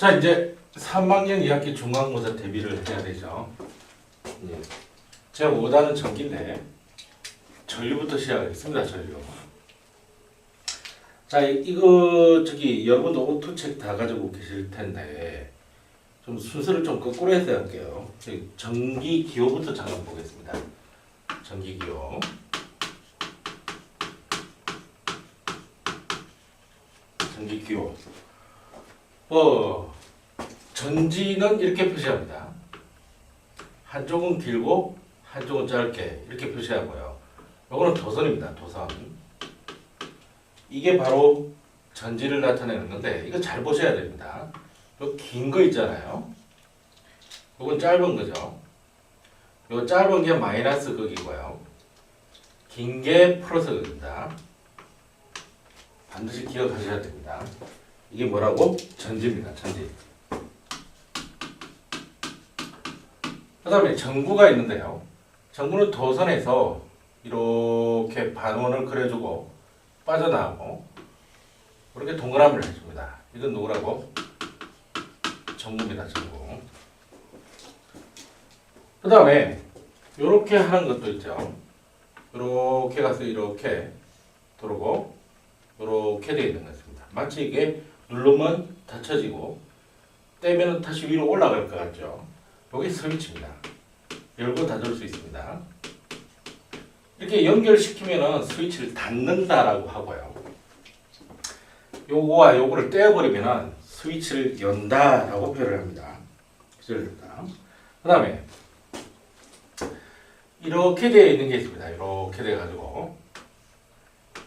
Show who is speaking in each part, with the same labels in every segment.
Speaker 1: 자, 이제 3학년 2학기 중간고사 대비를 해야 되죠. 예. 제가 5단은 전기인데 전류부터 시작하겠습니다. 전류. 자, 이거 여러분도 오토책 다 가지고 계실 텐데 좀 순서를 좀 거꾸로 해서 할게요. 전기 기호부터 잠깐 보겠습니다. 전기 기호. 전기 기호. 전지는 이렇게 표시합니다. 한쪽은 길고 한쪽은 짧게 이렇게 표시하고요. 요거는 도선입니다. 도선. 이게 바로 전지를 나타내는 건데 이거 잘 보셔야 됩니다. 요 긴 거 있잖아요. 요건 짧은 거죠. 요 짧은 게 마이너스 극이고요. 긴 게 플러스 극입니다. 반드시 기억하셔야 됩니다. 이게 뭐라고? 전지입니다. 전지. 그 다음에 전구가 있는데요. 전구는 도선에서 이렇게 반원을 그려주고 빠져나가고 이렇게 동그라미를 해줍니다. 이건 누구라고? 전구입니다. 전구. 그 다음에 이렇게 하는 것도 있죠. 이렇게 가서 이렇게 들어오고 이렇게 되어 있는 것입니다. 마치 이게 누르면 닫혀지고 떼면 다시 위로 올라갈 것 같죠. 이게 스위치입니다. 열고 닫을 수 있습니다. 이렇게 연결시키면은 스위치를 닫는다라고 하고요. 요거와 요거를 떼어버리면은 스위치를 연다라고 표현을 합니다. 그 다음에 이렇게 되어 있는 게 있습니다. 이렇게 돼 가지고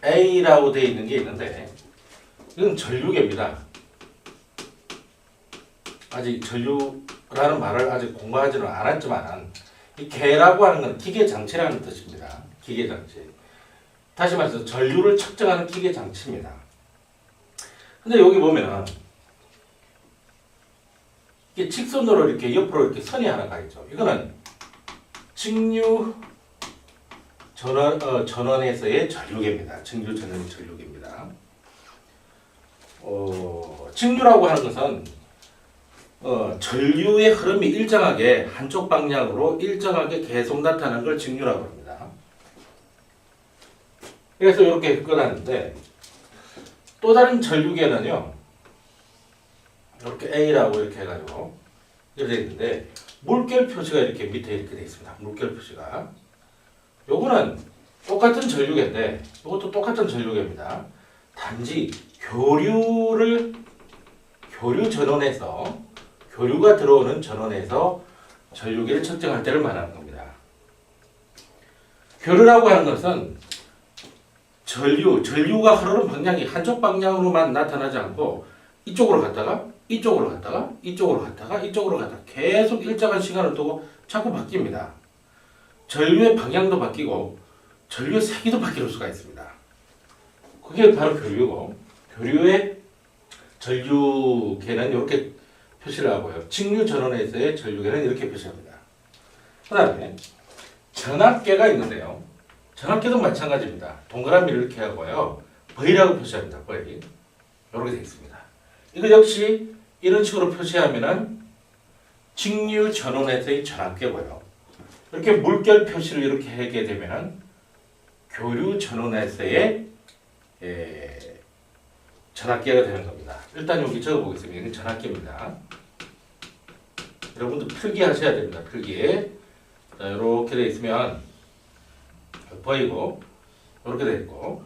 Speaker 1: A라고 되어 있는 게 있는데 이건 전류계입니다. 아직 전류라는 말을 아직 공부하지는 않았지만 이 계라고 하는 건 기계장치라는 뜻입니다. 기계장치. 다시 말해서 전류를 측정하는 기계장치입니다. 근데 여기 보면은 이게 직선으로 이렇게 옆으로 이렇게 선이 하나 가 있죠. 이거는 직류 전원에서의 전류계입니다. 직류 전원의 전류계입니다. 직류라고 하는 것은 전류의 흐름이 일정하게 한쪽 방향으로 일정하게 계속 나타나는 걸 직류라고 합니다. 그래서 이렇게 끊었는데 또 다른 전류계는요. 이렇게 A라고 이렇게 해가지고 이렇게 되어 있는데 물결 표시가 이렇게 밑에 이렇게 되어 있습니다. 물결 표시가. 요거는 똑같은 전류계인데 이것도 똑같은 전류계입니다. 단지 교류 전원에서 교류가 들어오는 전원에서 전류계를 측정할 때를 말하는 겁니다. 교류라고 하는 것은 전류가 흐르는 방향이 한쪽 방향으로만 나타나지 않고 이쪽으로 갔다가 이쪽으로 갔다가 이쪽으로 갔다가 이쪽으로 갔다가 계속 일정한 시간을 두고 자꾸 바뀝니다. 전류의 방향도 바뀌고 전류의 세기도 바뀔 수가 있습니다. 그게 바로 교류고 교류의 전류계는 이렇게 표시를 하고요. 직류 전원에서의 전류계는 이렇게 표시합니다. 그 다음에 전압계가 있는데요. 전압계도 마찬가지입니다. 동그라미를 이렇게 하고요. V라고 표시합니다. V. 이렇게 되어 있습니다. 이거 역시 이런 식으로 표시하면은 직류 전원에서의 전압계고요. 이렇게 물결 표시를 이렇게 하게 되면은 교류 전원에서의 전압계가 되는 겁니다. 일단 여기 적어보겠습니다. 이건 전압계입니다. 여러분도 필기하셔야 됩니다. 필기. 자, 이렇게 되어 있으면 보이고 이렇게 되어 있고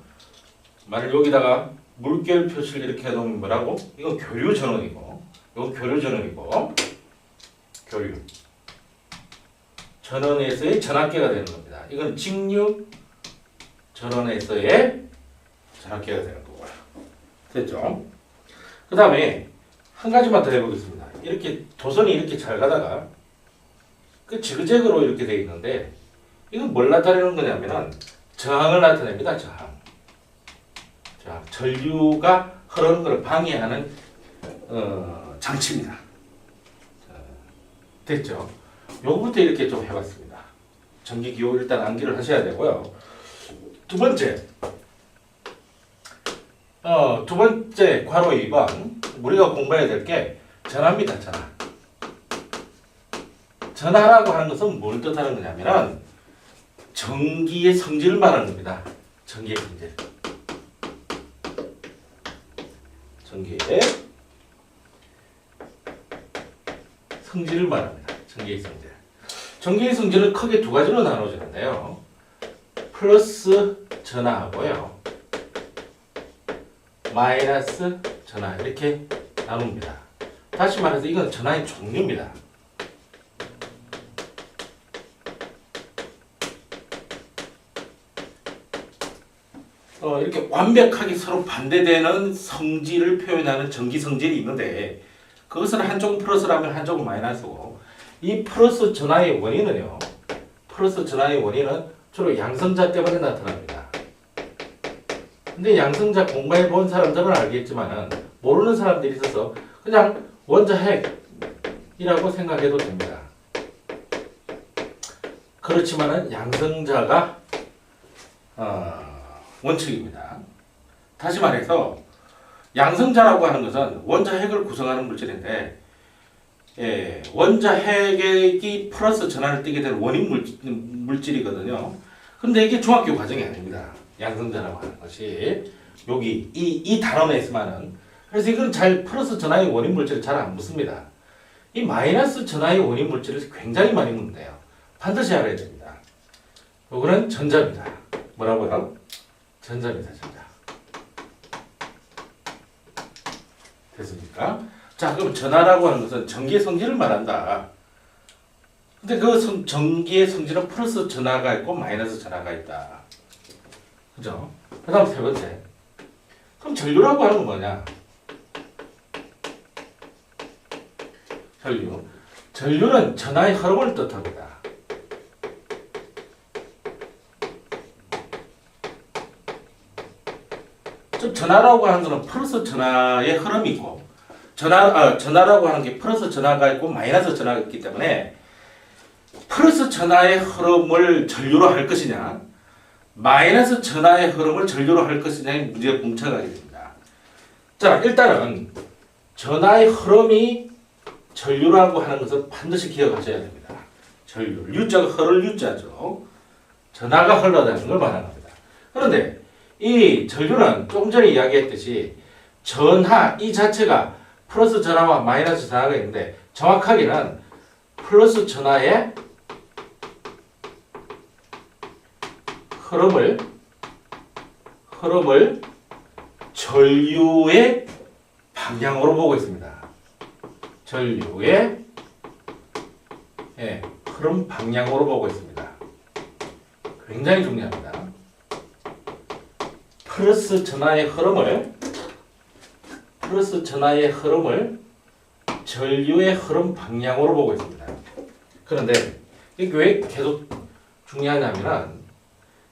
Speaker 1: 만약 여기다가 물결 표시를 이렇게 해놓으면 뭐라고? 이건 교류 전원이고 이건 교류 전원이고 교류 전원에서의 전압계가 되는 겁니다. 이건 직류 전원에서의 전압계가 되는 거고요. 됐죠? 그 다음에 한 가지만 더 해보겠습니다. 이렇게 도선이 이렇게 잘 가다가 그 지그재그로 이렇게 되어 있는데 이건 뭘 나타내는 거냐면은 저항을 나타냅니다. 저항. 자, 전류가 흐르는 것을 방해하는 장치입니다. 됐죠? 요거부터 이렇게 좀 해봤습니다. 전기기호 일단 암기를 하셔야 되고요. 두 번째 괄호 2번 우리가 공부해야 될 게 전하입니다. 전하. 전하라고 하는 것은 뭘 뜻하는 거냐면은 전기의 성질을 말하는 겁니다. 전기의 성질. 전기의 성질을 말합니다. 전기의 성질. 전기의 성질은 크게 두 가지로 나눠지는데요. 플러스 전하하고요. 마이너스 전하 이렇게 나눕니다. 다시 말해서 이건 전하의 종류입니다. 이렇게 완벽하게 서로 반대되는 성질을 표현하는 전기 성질이 있는데 그것은 한쪽은 플러스라면 한쪽은 마이너스고 이 플러스 전하의 원인은요. 플러스 전하의 원인은 주로 양성자 때문에 나타납니다. 근데 양성자 공부해 본 사람들은 알겠지만은 모르는 사람들이 있어서 그냥 원자핵이라고 생각해도 됩니다. 그렇지만은 양성자가 원칙입니다. 다시 말해서 양성자라고 하는 것은 원자핵을 구성하는 물질인데 원자핵이 플러스 전하를 띠게 되는 원인 물질이거든요. 근데 이게 중학교 과정이 아닙니다. 양성자라고 하는 것이 여기 이 단원에서만은 그래서 이건 잘 플러스 전하의 원인 물질을 잘 안 묻습니다. 이 마이너스 전하의 원인 물질을 굉장히 많이 묻는데요. 반드시 알아야 됩니다. 요거는 전자입니다. 뭐라고요? 전자입니다. 전자. 됐습니까? 자, 그럼 전하라고 하는 것은 전기의 성질을 말한다. 근데 그 전기의 성질은 플러스 전하가 있고 마이너스 전하가 있다. 그죠? 그 다음 세 번째. 그럼 전류라고 하는 건 뭐냐? 전류. 전류는 전하의 흐름을 뜻합니다. 즉 전하라고 하는 것은 플러스 전하의 흐름이 있고 전하라고 하는 게 플러스 전하가 있고 마이너스 전하가 있기 때문에 플러스 전하의 흐름을 전류로 할 것이냐 마이너스 전하의 흐름을 전류로 할 것이냐의 문제가 뭉쳐가게 됩니다. 자, 일단은 전하의 흐름이 전류라고 하는 것을 반드시 기억하셔야 됩니다. 전류, U자가 흐를 U자죠. 전하가 흘러다니는 걸 말하는 겁니다. 그런데 이 전류는 조금 전에 이야기했듯이 전하 이 자체가 플러스 전하와 마이너스 전하가 있는데 정확하게는 플러스 전하의 흐름을 전류의 방향으로 보고 있습니다. 전류의 흐름 방향으로 보고 있습니다. 굉장히 중요합니다. 플러스 전하의 흐름을 전류의 흐름 방향으로 보고 있습니다. 그런데 이게 왜 계속 중요하냐면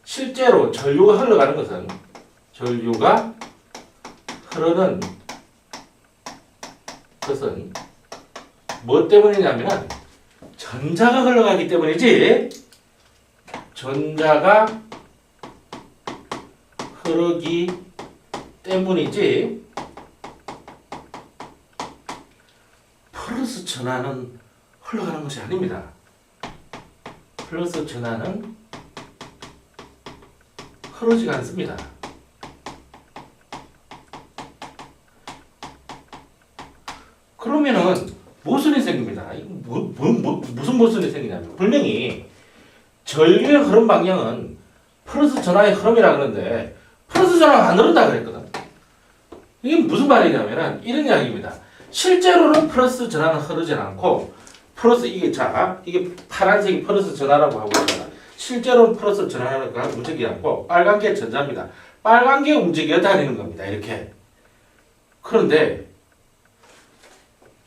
Speaker 1: 실제로 전류가 흘러가는 것은 전류가 흐르는 것은 뭐 때문이냐면 전자가 흘러가기 때문이지 전자가 흐르기 때문이지 플러스 전하는 흘러가는 것이 아닙니다. 플러스 전하는 흐르지가 않습니다. 그러면은 모순이 생깁니다. 무슨 모순이 생기냐면 분명히 전류의 흐름 방향은 플러스 전하의 흐름이라 그러는데 플러스 전하가 안 흐른다 그랬거든. 이게 무슨 말이냐면 이런 이야기입니다. 실제로는 플러스 전하는 흐르지 않고 플러스 이게 파란색이 플러스 전하라고 하고 있잖아. 실제로는 플러스 전하는 거 움직이지 않고 빨간 게 전자입니다. 빨간 게 움직여 다니는 겁니다. 이렇게. 그런데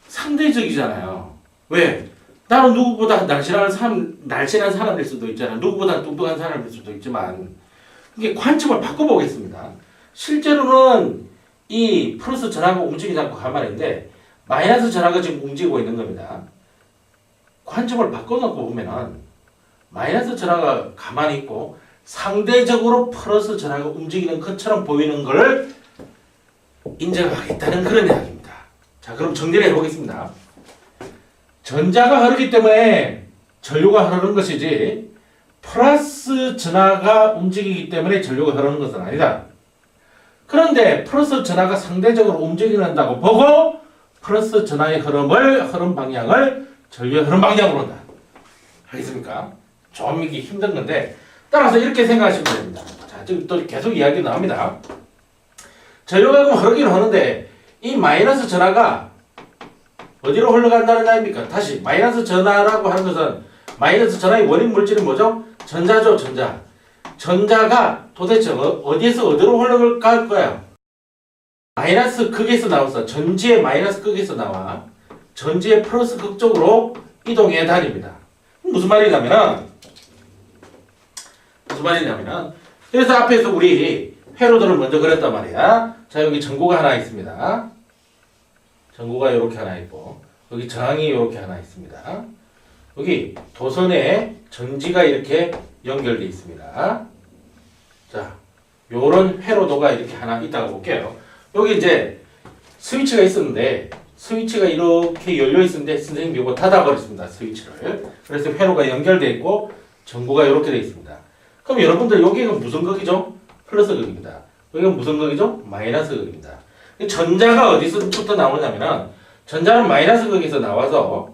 Speaker 1: 상대적이잖아요. 왜? 나는 누구보다 날씬한 사람일 수도 있잖아. 누구보다 뚱뚱한 사람일 수도 있지만 이게 관점을 바꿔보겠습니다. 실제로는 이 플러스 전하가 움직이지 않고 가만히 있는데 마이너스 전하가 지금 움직이고 있는 겁니다. 관점을 바꿔놓고 보면은 마이너스 전하가 가만히 있고 상대적으로 플러스 전하가 움직이는 것처럼 보이는 걸 인정하겠다는 그런 이야기입니다. 자, 그럼 정리를 해보겠습니다. 전자가 흐르기 때문에 전류가 흐르는 것이지 플러스 전하가 움직이기 때문에 전류가 흐르는 것은 아니다. 그런데 플러스 전하가 상대적으로 움직인다고 보고 플러스 전하의 흐름 방향을 전류의 흐름 방향으로 한다. 알겠습니까? 좀 이게 힘든 건데 따라서 이렇게 생각하시면 됩니다. 자, 지금 또 계속 이야기 나옵니다. 전류가 그럼 흐르긴 흐르는데 이 마이너스 전하가 어디로 흘러간다는 아닙니까? 다시 마이너스 전하라고 하는 것은 마이너스 전하의 원인 물질은 뭐죠? 전자죠, 전자. 전자가 도대체 어디에서 어디로 흘러갈 거야? 마이너스 극에서 나와서 전지의 마이너스 극에서 나와 전지의 플러스 극 쪽으로 이동해 다닙니다. 무슨 말이냐면은 그래서 앞에서 우리 회로도를 먼저 그렸단 말이야. 자, 여기 전구가 하나 있습니다. 전구가 이렇게 하나 있고 여기 저항이 이렇게 하나 있습니다. 여기 도선에 전지가 이렇게 연결되어 있습니다. 자, 요런 회로도가 이렇게 하나 있다고 볼게요. 여기 이제 스위치가 있었는데 스위치가 이렇게 열려 있었는데 선생님이 이거 닫아버렸습니다. 스위치를. 그래서 회로가 연결되어 있고 전구가 이렇게 되어 있습니다. 그럼 여러분들 여기가 무슨 극이죠? 플러스 극입니다. 여기가 무슨 극이죠? 마이너스 극입니다. 전자가 어디서부터 나오냐면은 전자는 마이너스 극에서 나와서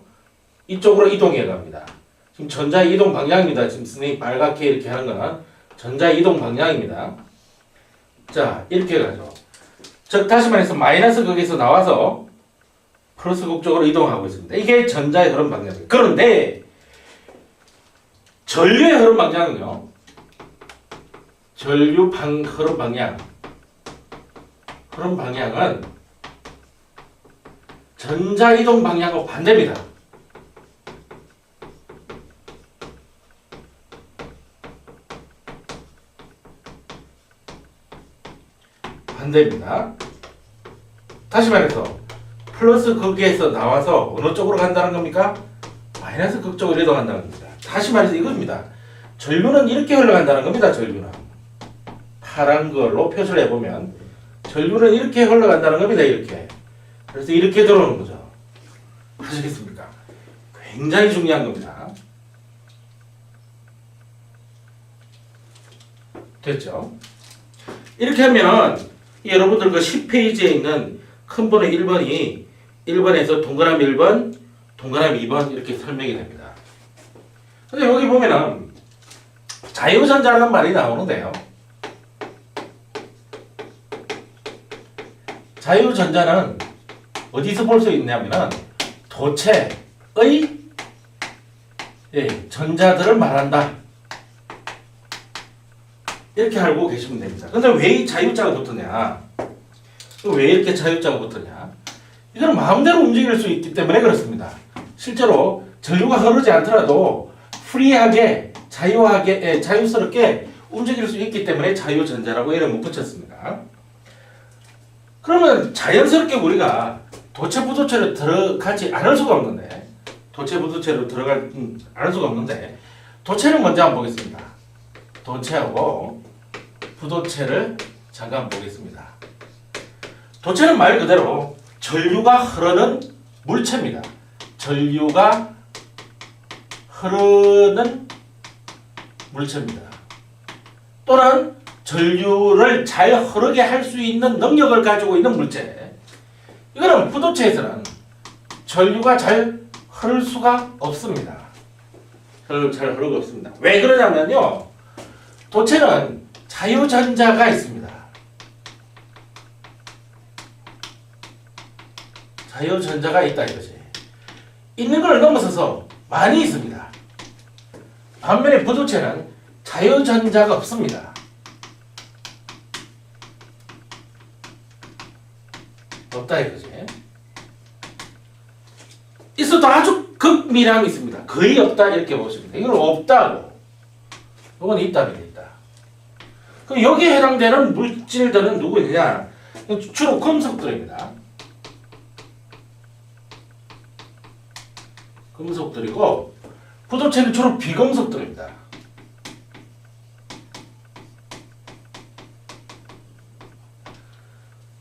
Speaker 1: 이쪽으로 이동해 갑니다. 지금 전자 이동 방향입니다. 지금 선생님이 빨갛게 이렇게 하는 거는 전자 이동 방향입니다. 자, 이렇게 가죠. 즉 다시 말해서 마이너스 극에서 나와서 플러스 극 쪽으로 이동하고 있습니다. 이게 전자의 흐름 방향입니다. 그런데 전류의 흐름 방향은요. 전류 흐름 방향은 전자 이동 방향하고 반대입니다. 반대입니다. 다시 말해서 플러스 극에서 나와서 어느 쪽으로 간다는 겁니까? 마이너스 극 쪽으로 이동한다는 겁니다. 다시 말해서 이겁니다. 전류는 이렇게 흘러간다는 겁니다. 전류는 파란 걸로 표시를 해보면 전류는 이렇게 흘러간다는 겁니다. 이렇게. 그래서 이렇게 들어오는 거죠. 아시겠습니까? 굉장히 중요한 겁니다. 됐죠? 이렇게 하면 여러분들 그 10페이지에 있는 큰 번호 1번이 1번에서 동그라미 1번, 동그라미 2번 이렇게 설명이 됩니다. 근데 여기 보면은 자유전자라는 말이 나오는데요. 자유전자는 어디서 볼 수 있냐면은 도체의 전자들을 말한다. 이렇게 알고 계시면 됩니다. 근데 왜 이 자유자가 붙었냐? 왜 이렇게 자유자가 붙었냐? 이거는 마음대로 움직일 수 있기 때문에 그렇습니다. 실제로 전류가 흐르지 않더라도 프리하게, 자유스럽게 움직일 수 있기 때문에 자유전자라고 이름을 붙였습니다. 그러면 자연스럽게 우리가 도체 부도체로 들어가지 않을 수가 없는데, 도체를 먼저 한번 보겠습니다. 도체하고 부도체를 잠깐 보겠습니다. 도체는 말 그대로 전류가 흐르는 물체입니다. 전류가 흐르는 물체입니다. 또는 전류를 잘 흐르게 할 수 있는 능력을 가지고 있는 물체. 이거는 부도체에서는 전류가 잘 흐를 수가 없습니다. 잘 흐르고 없습니다. 왜 그러냐면요. 도체는 자유전자가 있습니다. 자유전자가 있다 이거지. 있는 걸 넘어서서 많이 있습니다. 반면에 부도체는 자유전자가 없습니다. 없다 이거지. 있어도 아주 극미량이 있습니다. 거의 없다 이렇게 보시면 돼요. 이건 없다고. 이건 있다면 있다. 그럼 여기에 해당되는 물질들은 누구냐? 주로 금속들입니다. 금속들이고 부도체는 주로 비금속들입니다.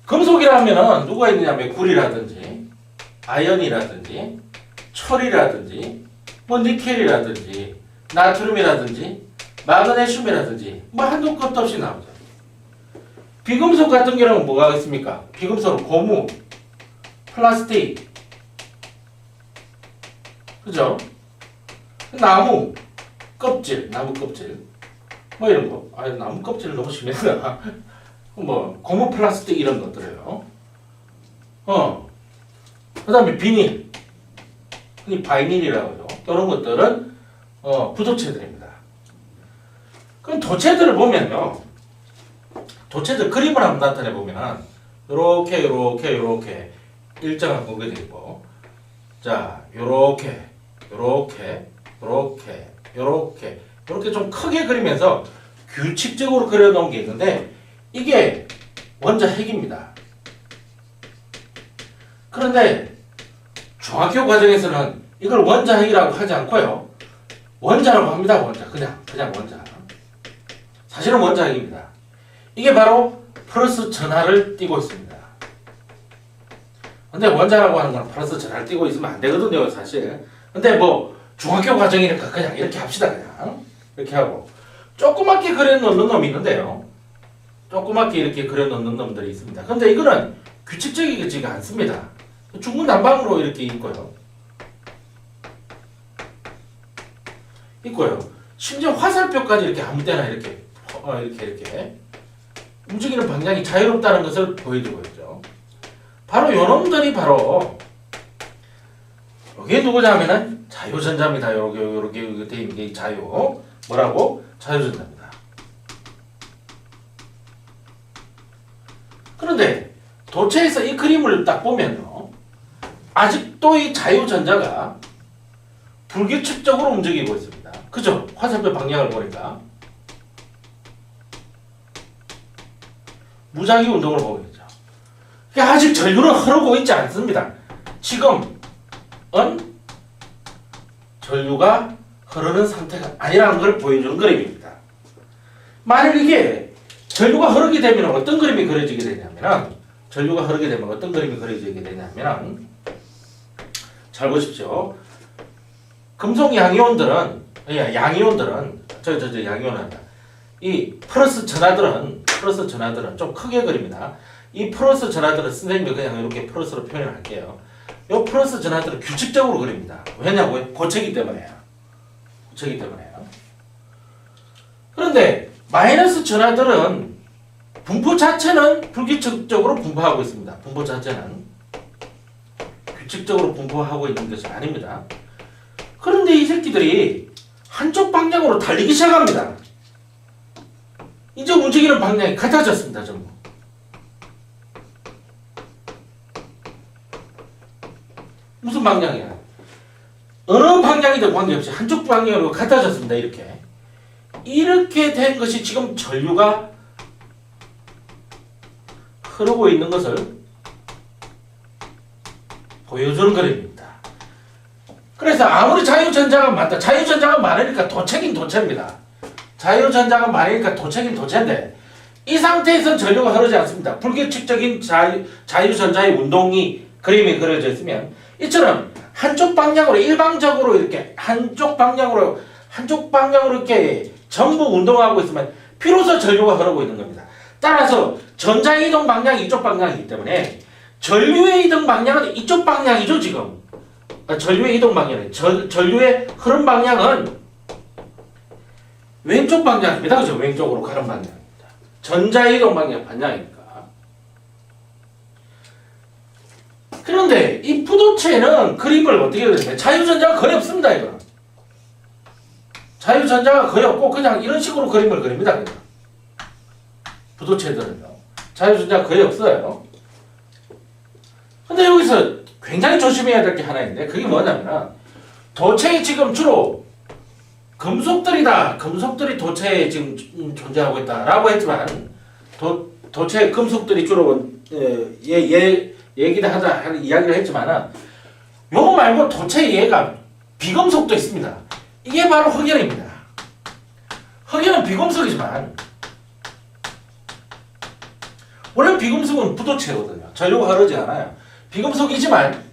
Speaker 1: 금속이라 하면은 누가 있느냐면 구리라든지 아연이라든지 철이라든지 뭐 니켈이라든지 나트륨이라든지 마그네슘이라든지 뭐 한도 끝도 없이 나오죠. 비금속 같은 경우는 뭐가 있습니까? 비금속은 고무, 플라스틱, 그죠? 나무 껍질, 나무 껍질 뭐 이런 거. 아, 나무 껍질은 너무 심했다. 뭐 고무, 플라스틱 이런 것들이에요. 그다음에 비닐, 이 바이닐이라고 하죠. 이런 것들은 부도체들입니다. 그럼 도체들을 보면요, 도체들 그림을 한번 나타내 보면 요렇게 일정한 구간이 있고, 자 요렇게 좀 크게 그리면서 규칙적으로 그려놓은 게 있는데 이게 원자핵입니다. 그런데 중학교 과정에서는 이걸 원자핵이라고 하지 않고요, 원자라고 합니다. 원자, 그냥 원자. 사실은 원자핵입니다. 이게 바로 플러스 전하를 띠고 있습니다. 근데 원자라고 하는 건 플러스 전하를 띠고 있으면 안 되거든요, 사실. 근데 뭐 중학교 과정이니까 그냥 이렇게 합시다. 그냥 이렇게 하고 조그맣게 그려놓는 놈이 있는데요, 조그맣게 이렇게 그려놓는 놈들이 있습니다. 근데 이거는 규칙적이지가 않습니다. 중구난방으로 이렇게 있고요. 심지어 화살표까지 이렇게 아무 때나 이렇게 움직이는 방향이 자유롭다는 것을 보여주고 있죠. 바로 요놈들이 바로 이게 누구냐 하면은 자유전자입니다. 요렇게 돼 있는 게 자유. 뭐라고? 자유전자입니다. 그런데 도체에서 이 그림을 딱 보면요, 아직도 이 자유전자가 불규칙적으로 움직이고 있습니다. 그죠? 화살표 방향을 보니까 무작위 운동을 보고 있죠. 아직 전류는 흐르고 있지 않습니다. 지금은 전류가 흐르는 상태가 아니라는 걸 보여주는 그림입니다. 만일 이게 전류가 흐르게 되면 어떤 그림이 그려지게 되냐면, 잘 보십시오. 금속 양이온들은 양이온한다. 이 플러스 전하들은 좀 크게 그립니다. 이 플러스 전하들은 선생님이 그냥 이렇게 플러스로 표현을 할게요. 이 플러스 전하들은 규칙적으로 그립니다. 왜냐고요? 고체이기 때문에요. 그런데 마이너스 전하들은 분포 자체는 불규칙적으로 분포하고 있습니다. 분포 자체는 규칙적으로 분포하고 있는 것이 아닙니다. 그런데 이 새끼들이 한쪽 방향으로 달리기 시작합니다. 이제 움직이는 방향이 같아졌습니다. 전부. 무슨 방향이야? 어느 방향이든 관계없이 한쪽 방향으로 같아졌습니다. 이렇게 된 것이 지금 전류가 흐르고 있는 것을 보여주는 그림입니다. 그래서 아무리 자유전자가 많다, 자유전자가 많으니까 도체긴 도체입니다. 자유전자가 많으니까 도체긴 도체인데 이 상태에서 전류가 흐르지 않습니다. 불규칙적인 자유전자의 그림이 그려져 있으면 이처럼 한쪽 방향으로 일방적으로 이렇게 한쪽 방향으로 이렇게 전부 운동하고 있으면 비로소 전류가 흐르고 있는 겁니다. 따라서 전자의 이동 방향이 이쪽 방향이기 때문에 전류의 이동 방향은 이쪽 방향이죠. 지금 전류의 이동 방향은 전류의 흐름 방향은 왼쪽 방향입니다. 그죠? 왼쪽으로 가는 방향입니다. 전자의 이동 방향이니까. 그런데 이 부도체는 그림을 어떻게 그리냐면 자유전자가 거의 없습니다. 이거는 자유전자가 거의 없고 그냥 이런 식으로 그림을 그립니다. 그냥. 부도체들은요, 자유전자가 거의 없어요. 근데 여기서 굉장히 조심해야 될 게 하나 있는데 그게 뭐냐면 도체에 지금 주로 금속들이다. 금속들이 도체에 지금 존재하고 있다라고 했지만 도체 금속들이 주로 이야기를 했지만 요거 말고 도체 얘가 비금속도 있습니다. 이게 바로 흑연입니다. 흑연은 비금속이지만 원래 비금속은 부도체거든요. 전류가 흐르지 않아요. 비금속이지만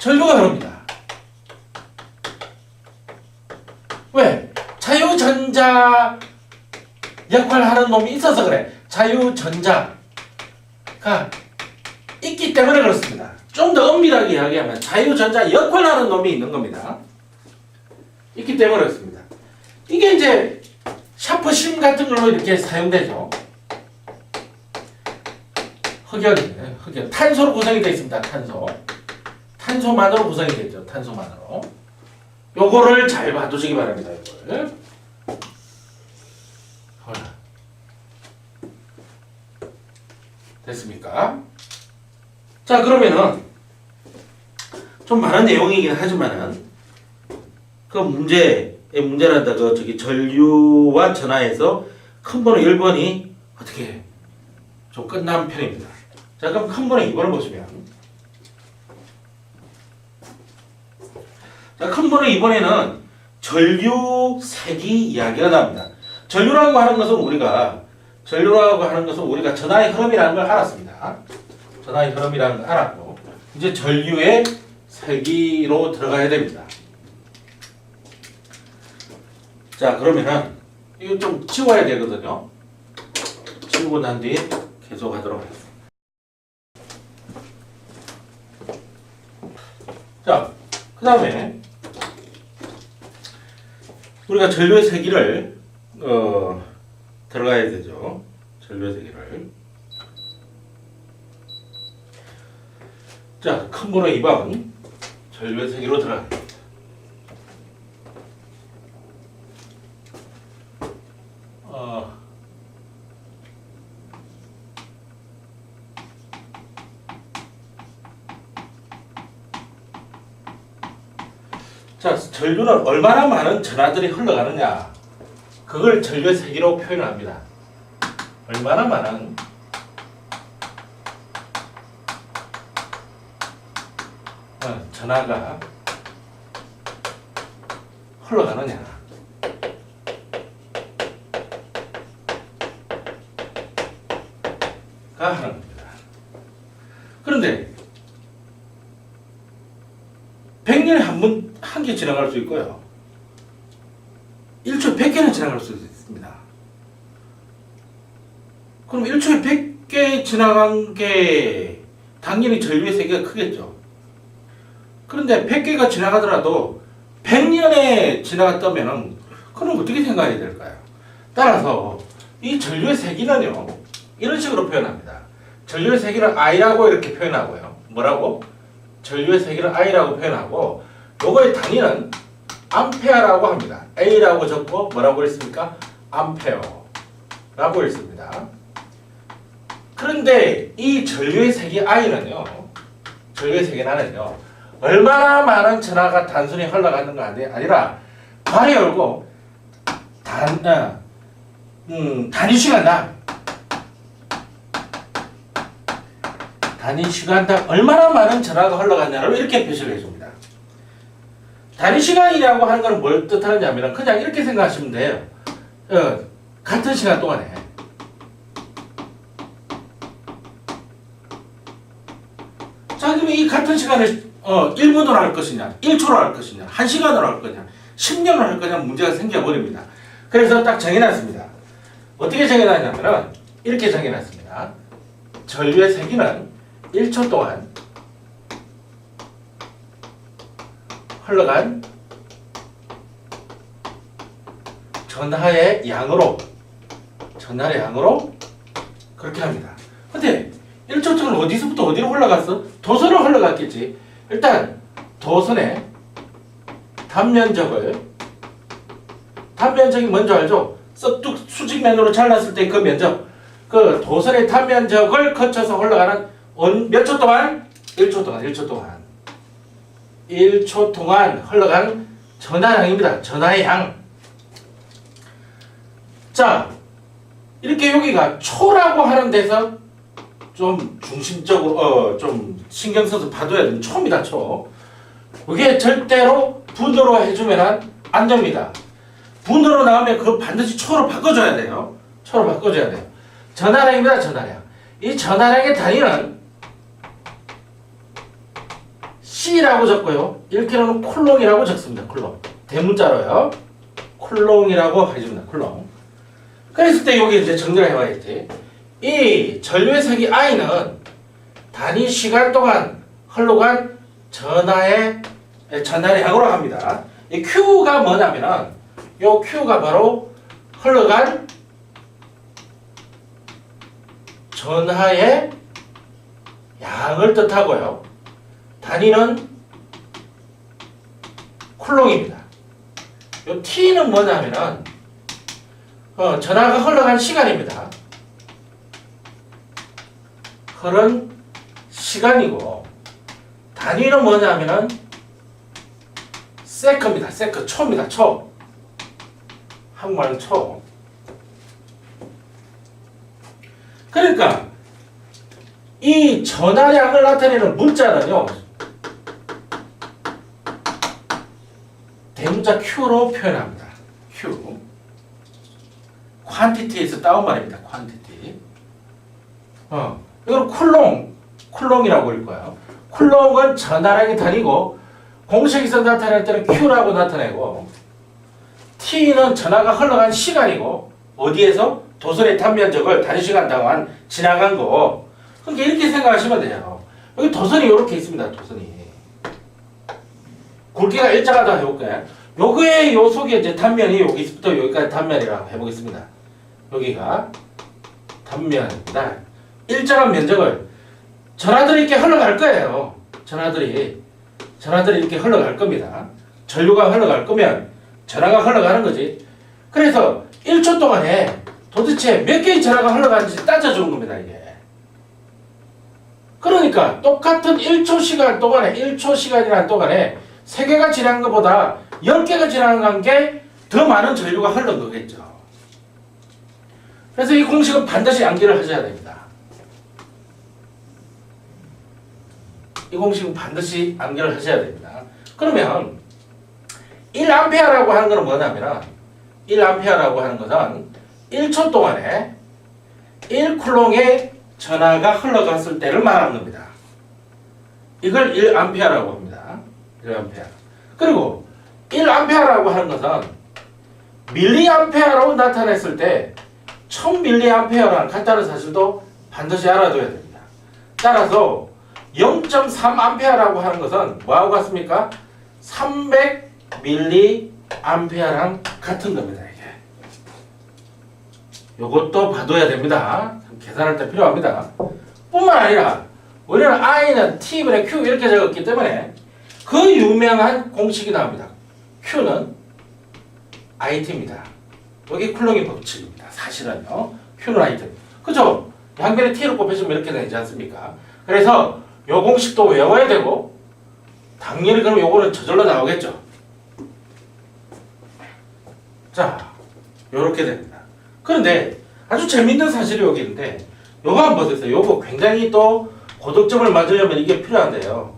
Speaker 1: 전류가 흐릅니다. 왜? 자유전자 역할을 하는 놈이 있어서 그래. 자유전자가 있기 때문에 그렇습니다. 좀 더 엄밀하게 이야기하면 자유전자 역할을 하는 놈이 있는 겁니다. 있기 때문에 그렇습니다. 이게 이제 샤프심 같은 걸로 이렇게 사용되죠. 흑연. 탄소로 구성이 되어 있습니다. 탄소만으로 구성이 되죠. 탄소만으로. 요거를 잘 봐두시기 바랍니다. 이걸. 됐습니까? 자, 그러면은 좀 많은 내용이긴 하지만은 그 문제란다. 전류와 전하에서 큰 번호 1번이 어떻게 좀 끝난 편입니다. 자, 그럼 큰 번호 2번을 보시면, 자, 큰 번호 2번에는 전류 색이 이야기가 나옵니다. 전류라고 하는 것은 우리가 전하의 흐름이라는 걸 알았습니다. 전하의 흐름이라는 걸 알았고, 이제 전류의 세기로 들어가야 됩니다. 자, 그러면은 이거 좀 지워야 되거든요. 지우고 난 뒤에 계속 하도록 하겠습니다. 자, 그 다음에 우리가 전류의 세기를 들어가야 되죠. 전류의 세기를. 자, 큰 번호 2번 전류의 세기로 들어갑니다. 자, 전류는 얼마나 많은 전하들이 흘러가느냐, 그걸 전류의 세기로 표현합니다. 얼마나 많은 전하가 흘러가느냐가 하는 겁니다. 그런데 100년에 한 개 지나갈 수 있고요. 1초에 100개는 지나갈 수 있습니다. 그럼 1초에 100개 지나간 게 당연히 전류의 세기가 크겠죠. 그런데 100개가 지나가더라도 100년에 지나갔다면 그럼 어떻게 생각해야 될까요? 따라서 이 전류의 세기는요, 이런 식으로 표현합니다. 전류의 세기를 I라고 이렇게 표현하고요. 뭐라고? 전류의 세기를 I라고 표현하고, 요거의 단위는 암페어라고 합니다. A라고 적고 뭐라고 했습니까? 암페어라고 했습니다. 그런데 이 전류의 세기 I는요, 전류의 세기 나는요, 얼마나 많은 전하가 단순히 흘러가는가 아니라 괄호 열고 단위 시간당 단위 시간당 얼마나 많은 전하가 흘러갔냐를 이렇게 표시를 해줍니다. 단위 시간이라고 하는 건 뭘 뜻하느냐면 그냥 이렇게 생각하시면 돼요. 같은 시간 동안에 자, 그럼 이 같은 시간을 1분으로 할 것이냐, 1초로 할 것이냐, 1시간으로 할 거냐, 10년으로 할 거냐 문제가 생겨버립니다. 그래서 딱 정해놨습니다. 어떻게 정해놨냐면 이렇게 정해놨습니다. 전류의 세기는 1초 동안 흘러간 전하의 양으로 그렇게 합니다. 근데 1초 동안 어디서부터 어디로 흘러갔어? 도선으로 흘러갔겠지. 일단 도선의 단면적이 뭔지 알죠? 썩둑 수직면으로 잘랐을 때 그 면적, 그 도선의 단면적을 거쳐서 흘러가는 몇 초 동안? 1초 동안 흘러간 전하량입니다. 전하의 양. 자, 이렇게 여기가 초라고 하는 데서 좀 중심적으로 좀 신경 써서 봐둬야 되는 초입니다. 초. 그게 절대로 분도로 해주면 안 됩니다. 분도로 나오면 그거 반드시 초로 바꿔줘야 돼요. 전하량입니다. 전하량. 이 전하량의 단위는 C라고 적고요. 1kg는 쿨롱이라고 적습니다. 쿨롱. 대문자로요. 쿨롱이라고 해줍니다. 쿨롱. 그랬을 때 여기 이제 정리를 해봐야지. 이 전류의 세기 I는 단위 시간 동안 흘러간 전하의 양으로 합니다. 이 Q가 뭐냐면은 요 Q가 바로 흘러간 전하의 양을 뜻하고요. 단위는 쿨롱입니다. 요 T는 뭐냐면은 전하가 흘러간 시간입니다. 흐른 시간이고 단위는 뭐냐면은 세크입니다. 세크, 초입니다. 초. 한국말은 초. 그러니까 이 전하량을 나타내는 문자는요. 대문자 Q로 표현합니다. Q. 퀀티티에서 따온 말입니다. 퀀티티. 이건 쿨롱이라고 할 거예요. 쿨롱은 전하량의 단위고 공식에서 나타낼 때는 Q라고 나타내고 T는 전하가 흘러간 시간이고 어디에서? 도선의 단면적을 단위 시간 동안 지나간 거. 그러니까 이렇게 생각하시면 돼요. 여기 도선이 이렇게 있습니다. 도선이. 굵기가 일정하다 해볼까요? 요거의 요 속에 이제 단면이 여기부터 여기까지 단면이라고 해보겠습니다. 여기가 단면입니다. 일정한 면적을 전하들이 이렇게 흘러갈 거예요. 전하들이 이렇게 흘러갈 겁니다. 전류가 흘러갈 거면 전하가 흘러가는 거지. 그래서 1초 동안에 도대체 몇 개의 전하가 흘러가는지 따져주는 겁니다. 이게. 그러니까 똑같은 1초 시간 동안에 1초 시간이라는 동안에 3개가 지난 것보다 10개가 지난 게 더 많은 전류가 흐른 거겠죠. 그래서 이 공식은 반드시 암기를 하셔야 됩니다. 이 공식은 반드시 암기를 하셔야 됩니다. 그러면 1A라고 하는 것은 뭐냐면 1A라고 하는 것은 1초 동안에 1쿨롱의 전하가 흘러갔을 때를 말하는 겁니다. 이걸 1A라고 합니다. 1A. 그리고 1A라고 하는 것은 밀리암페어라고 나타냈을 때 1000mA라는 같다는 사실도 반드시 알아둬야 됩니다. 따라서 0.3A라고 하는 것은 뭐하고 같습니까? 300mA랑 같은 겁니다. 이게. 요것도 봐둬야 됩니다. 계산할 때 필요합니다. 뿐만 아니라 우리는 I는 T분의 Q 이렇게 적었기 때문에 그 유명한 공식이 나옵니다. Q는 IT입니다. 여기 쿨롱의 법칙입니다. 사실은요. Q는 IT. 그죠? 양변에 T를 곱해주면 이렇게 되지 않습니까? 그래서 요 공식도 외워야 되고 당연히 그럼 요거는 저절로 나오겠죠. 자, 요렇게 됩니다. 그런데 아주 재밌는 사실이 여기 있는데 요거 한번 보세요. 요거 굉장히 또 고득점을 맞으려면 이게 필요한데요.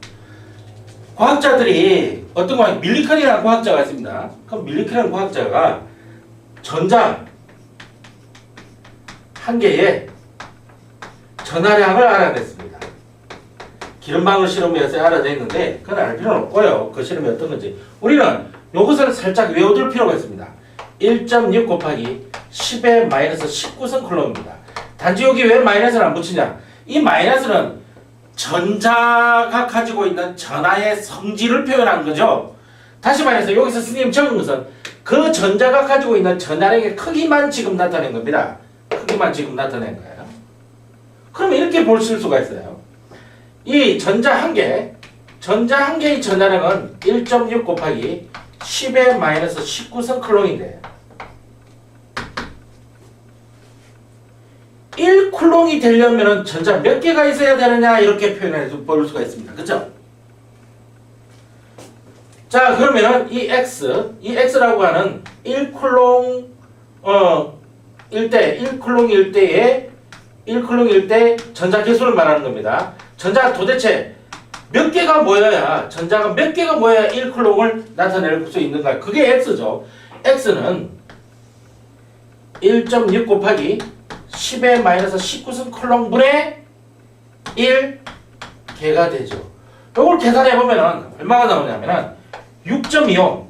Speaker 1: 과학자들이 어떤 과학, 밀리컨이라는 과학자가 있습니다. 그럼 밀리컨이라는 과학자가 전자 한 개의 전하량을 알아냈습니다. 기름방울 실험에서 알아냈는데 그건 알 필요는 없고요. 그 실험이 어떤 건지 우리는 이것을 살짝 외워둘 필요가 있습니다. 1.6 곱하기 10의 마이너스 19선 쿨럼입니다. 단지 여기 왜 마이너스를 안 붙이냐? 이 마이너스는 전자가 가지고 있는 전하의 성질을 표현한 거죠. 다시 말해서 여기서 스님 적은 것은 그 전자가 가지고 있는 전하량의 크기만 지금 나타낸 겁니다. 크기만 지금 나타낸 거예요. 그러면 이렇게 볼 수가 있어요. 이 전자 한 개의 전하량은 1.6 곱하기 10의 마이너스 19선 쿨롱인데 1쿨롱이 되려면 전자 몇 개가 있어야 되느냐 이렇게 표현해서 볼 수가 있습니다. 그죠? 자 그러면은 이 X라고 하는 1쿨롱 1쿨롱일 때 전자 개수를 말하는 겁니다. 전자가 도대체 몇 개가 모여야 전자가 몇 개가 모여야 1쿨롱을 나타낼 수 있는가? 그게 X죠. X는 1.6 곱하기 10의 마이너스 19선 쿨롱분의 1개가 되죠. 이걸 계산해 보면은 얼마가 나오냐면은 6.25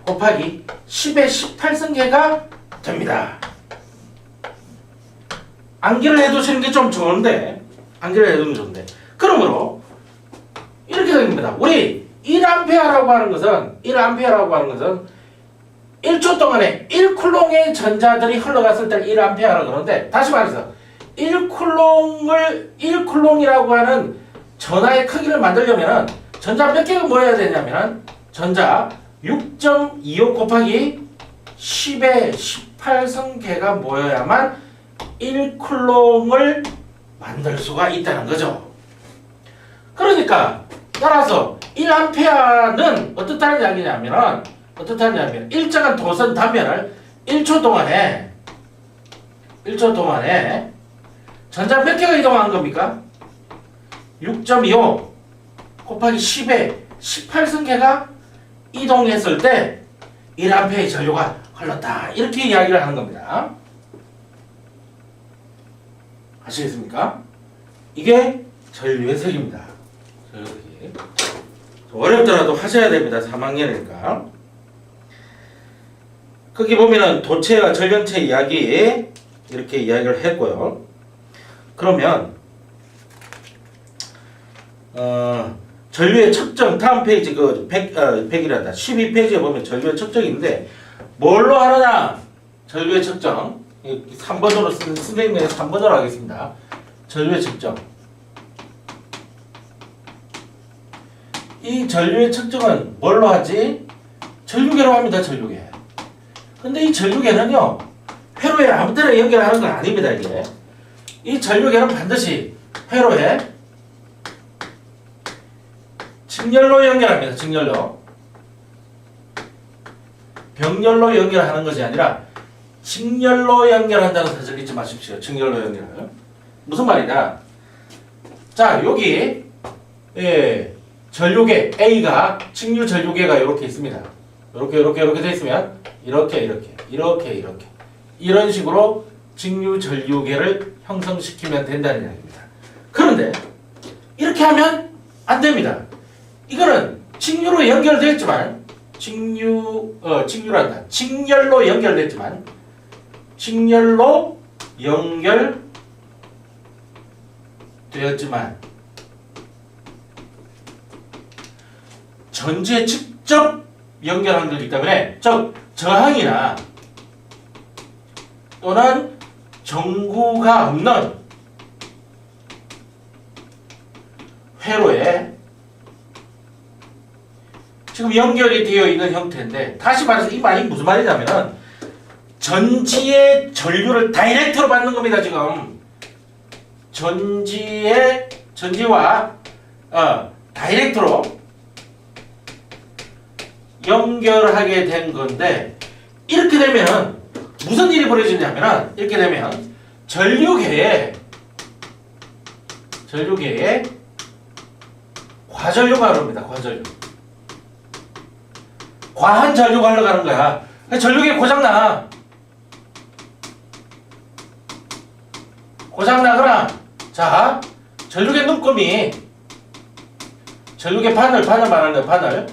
Speaker 1: 곱하기 10의 18승계가 됩니다. 암기를 해두시는 게 좀 좋은데, 그러므로 이렇게 됩니다. 우리 1A라고 하는 것은 1초 동안에 1쿨롱의 전자들이 흘러갔을 때 1A라고 그러는데, 다시 말해서 1쿨롱이라고 하는 전하의 크기를 만들려면 전자 몇 개가 모여야 되냐면 전자 6.25 곱하기 10의 18승계가 모여야만 1쿨롱을 만들 수가 있다는 거죠. 그러니까 따라서 1A는 어떻다는 이야기냐면 일정한 도선 단면을 1초 동안에 전자 몇 개가 이동한 겁니까? 6.25 곱하기 10의 18승계가 이동했을 때 1A의 전류가 흘렀다. 이렇게 이야기를 하는 겁니다. 아시겠습니까? 이게 전류의 색입니다. 어렵더라도 하셔야 됩니다. 3학년이니까. 거기 보면은 도체와 전련체 이야기 이렇게 이야기를 했고요. 그러면 전류의 측정 다음 페이지 100이란다. 12페이지에 보면 전류의 측정인데 뭘로 하느냐? 전류의 측정 3번으로 선생님의 3번으로 하겠습니다. 전류의 측정. 이 전류의 측정은 뭘로 하지? 전류계로 합니다. 전류계. 근데 이 전류계는요, 회로에 아무 때나 연결하는 건 아닙니다. 이게. 이 전류계는 반드시 회로에 직렬로 연결합니다. 직렬로. 병렬로 연결하는 것이 아니라 직렬로 연결한다는 사실 잊지 마십시오. 직렬로 연결. 무슨 말이냐? 자, 여기 전류계 A가 직류 전류계가 이렇게 있습니다. 이렇게 돼 있으면 이렇게 이런 식으로 직류 전류계를 형성시키면 된다는 이야기입니다. 그런데 이렇게 하면 안 됩니다. 이거는 직류로 연결되었지만 직렬로 연결됐지만 전지에 직접 연결한 것이기 때문에 즉 저항이나 또는 전구가 없는 회로에 지금 연결이 되어 있는 형태인데, 다시 말해서 이 말이 무슨 말이냐면은 전지의 전류를 다이렉트로 받는 겁니다. 지금 전지와 다이렉트로 연결하게 된 건데, 이렇게 되면 무슨 일이 벌어지냐면은 이렇게 되면 전류계에 과전류가 흐릅니다. 과한 전류가 흘러가는 거야. 전류계 고장나거나, 자, 전류계 눈금이, 전류계 바늘 말하는 거예요.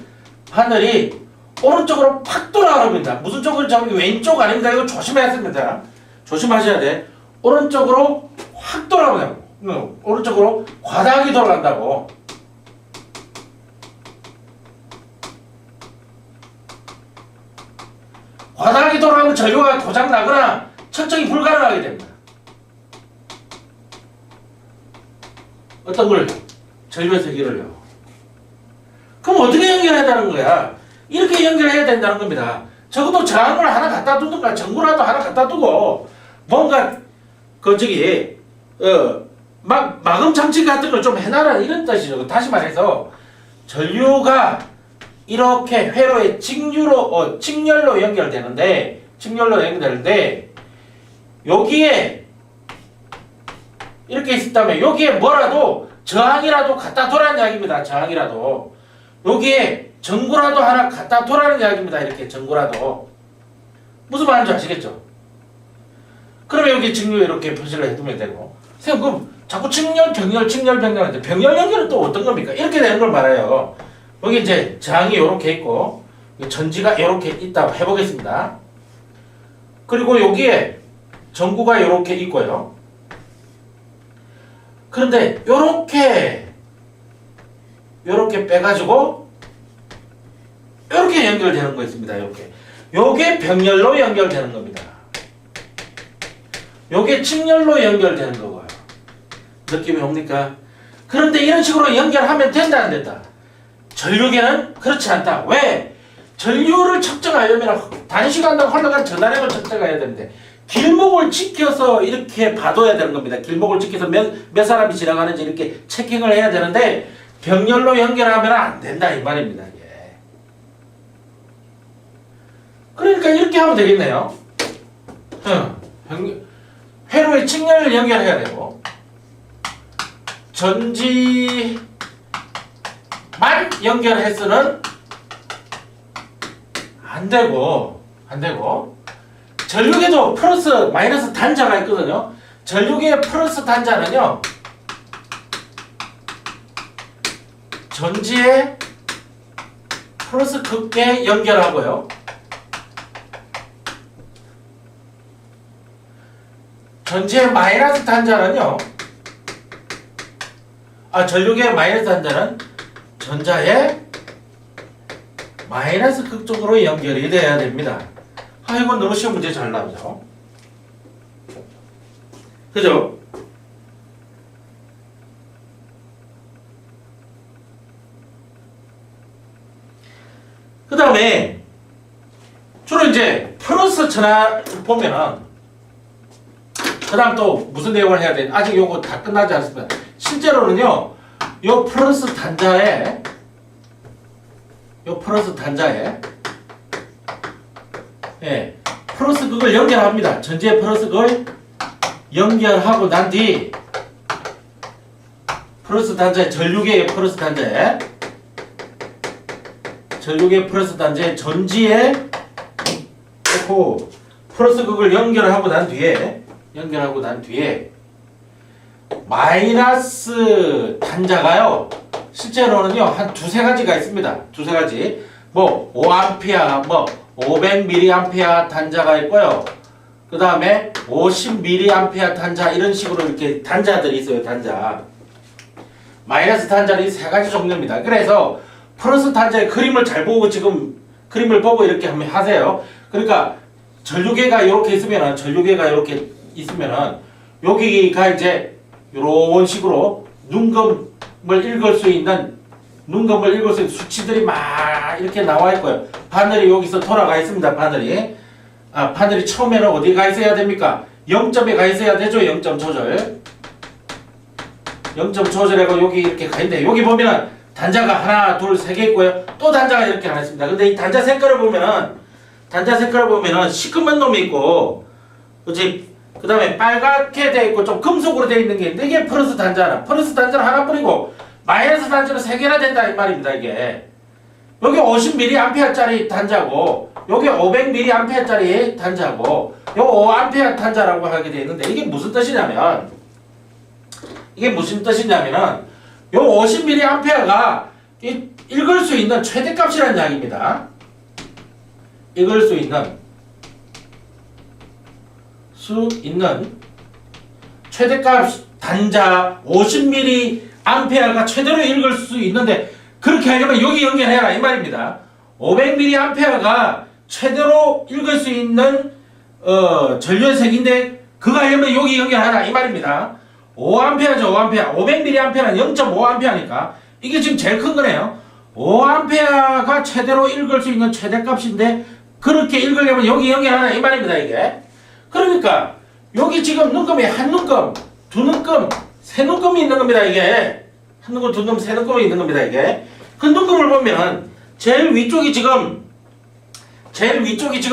Speaker 1: 바늘이 오른쪽으로 팍 돌아갑니다. 무슨 쪽으로 잡으면 왼쪽 아닙니다. 이거 조심해야 됩니다. 조심하셔야 돼. 오른쪽으로 확 돌아가요. 오른쪽으로 과다하게 돌아간다고. 과다하게 돌아가면 전류가 고장나거나 측정이 불가능하게 됩니다. 어떤 걸? 전류의 세기를요. 그럼 어떻게 연결해야 되는 거야? 이렇게 연결해야 된다는 겁니다. 적어도 저항을 하나 갖다 두든가 전구라도 하나 갖다 두고 뭔가 마금 장치 같은 걸 좀 해놔라, 이런 뜻이죠. 다시 말해서 전류가 이렇게 회로에 직렬로 연결되는데 여기에 이렇게 있었다면 여기에 뭐라도 저항이라도 갖다 두라는 이야기입니다. 저항이라도. 여기에 전구라도 하나 갖다 두라는 이야기입니다. 이렇게 전구라도. 무슨 말인지 아시겠죠? 그러면 여기 직류 이렇게 표시를 해두면 되고, 그럼 자꾸 직렬, 병렬, 직렬, 병렬 하는데 병렬 연결은 또 어떤 겁니까? 이렇게 되는 걸 말해요. 여기 이제 장이 이렇게 있고 전지가 이렇게 있다고 해보겠습니다. 그리고 여기에 전구가 이렇게 있고요. 그런데 요렇게 빼가지고 요렇게 연결되는 거 있습니다. 요렇게. 요게 병렬로 연결되는 겁니다. 요게 직렬로 연결되는 거고요. 느낌이 옵니까? 그런데 이런 식으로 연결하면 된다 안 된다? 전류계는 그렇지 않다. 왜? 전류를 측정하려면 단시간당 흘러간 전하량을 측정해야 되는데 길목을 지켜서 이렇게 봐둬야 되는 겁니다. 길목을 지켜서 몇 사람이 지나가는지 이렇게 체킹을 해야 되는데 병렬로 연결하면 안 된다 이 말입니다. 이게. 그러니까 이렇게 하면 되겠네요. 회로에 직렬을 연결해야 되고 전지만 연결해서는 안 되고 전류계도 플러스 마이너스 단자가 있거든요. 전류계의 플러스 단자는요 전지에 플러스 극에 연결하고요. 전지의 마이너스 단자는요 전류계의 마이너스 단자는 전자의 마이너스 극 쪽으로 연결이 돼야 됩니다. 이건 너무 시험 문제 잘 나오죠. 그죠? 그 다음에 주로 이제 플러스 전화 보면은 그 다음 또 무슨 내용을 해야 되나? 아직 요거 다 끝나지 않습니다. 실제로는요 요 플러스 단자에 플러스 극을 연결합니다. 전지의 플러스 극을 연결하고 난 뒤 플러스 단자에 전류계의 플러스 단자에 전지에 플러스 극을 연결하고 난 뒤에 마이너스 단자가요 실제로는요 한 두세 가지가 있습니다. 두세 가지 뭐 5A 뭐 500mA 단자가 있고요. 그 다음에 50mA 단자 이런 식으로 이렇게 단자들이 있어요. 단자 마이너스 단자는 세 가지 종류입니다. 그래서 플러스 단자의 그림을 잘 보고 지금 그림을 보고 이렇게 한번 하세요. 그러니까 전류계가 이렇게 있으면은 여기가 이제 이런 식으로 눈금을 읽을 수 있는 수치들이 막 이렇게 나와 있고요. 바늘이 여기서 돌아가 있습니다. 바늘이 처음에는 어디 가 있어야 됩니까? 0점에 가 있어야 되죠. 0점 조절하고 여기 이렇게 가 있는데 여기 보면은 단자가 하나, 둘, 세 개 있고요. 또 단자가 이렇게 하나 있습니다. 근데 이 단자 색깔을 보면은 시커먼 놈이 있고, 그렇지? 그 다음에 빨갛게 돼 있고 좀 금속으로 돼 있는 게 있는데 이게 플러스 단자는 하나뿐이고 마이너스 단자는 세 개나 된다 이 말입니다. 이게 여기 50mA짜리 단자고 여기 500mA짜리 단자고 요 5A 단자라고 하게 돼 있는데 이게 무슨 뜻이냐면 요 50mA가 읽을 수 있는 최대값이라는 이야기입니다. 읽을 수 있는 최대값 단자 50mA가 최대로 읽을 수 있는데 그렇게 하려면 여기 연결해라 이 말입니다. 500mA가 최대로 읽을 수 있는 전류의 색인데 그거 하려면 여기 연결하라 이 말입니다. 5A죠. 500mA는 0.5A니까 이게 지금 제일 큰 거네요. 5A가 최대로 읽을 수 있는 최대값인데 그렇게 읽으려면 여기 연결하라 이 말입니다. 이게 그러니까 여기 지금 눈금이 한 눈금, 두 눈금, 세 눈금이 있는 겁니다. 이게 한 눈금, 두 눈금, 세 눈금이 있는 겁니다. 이게 그 눈금을 보면 제일 위쪽이 지금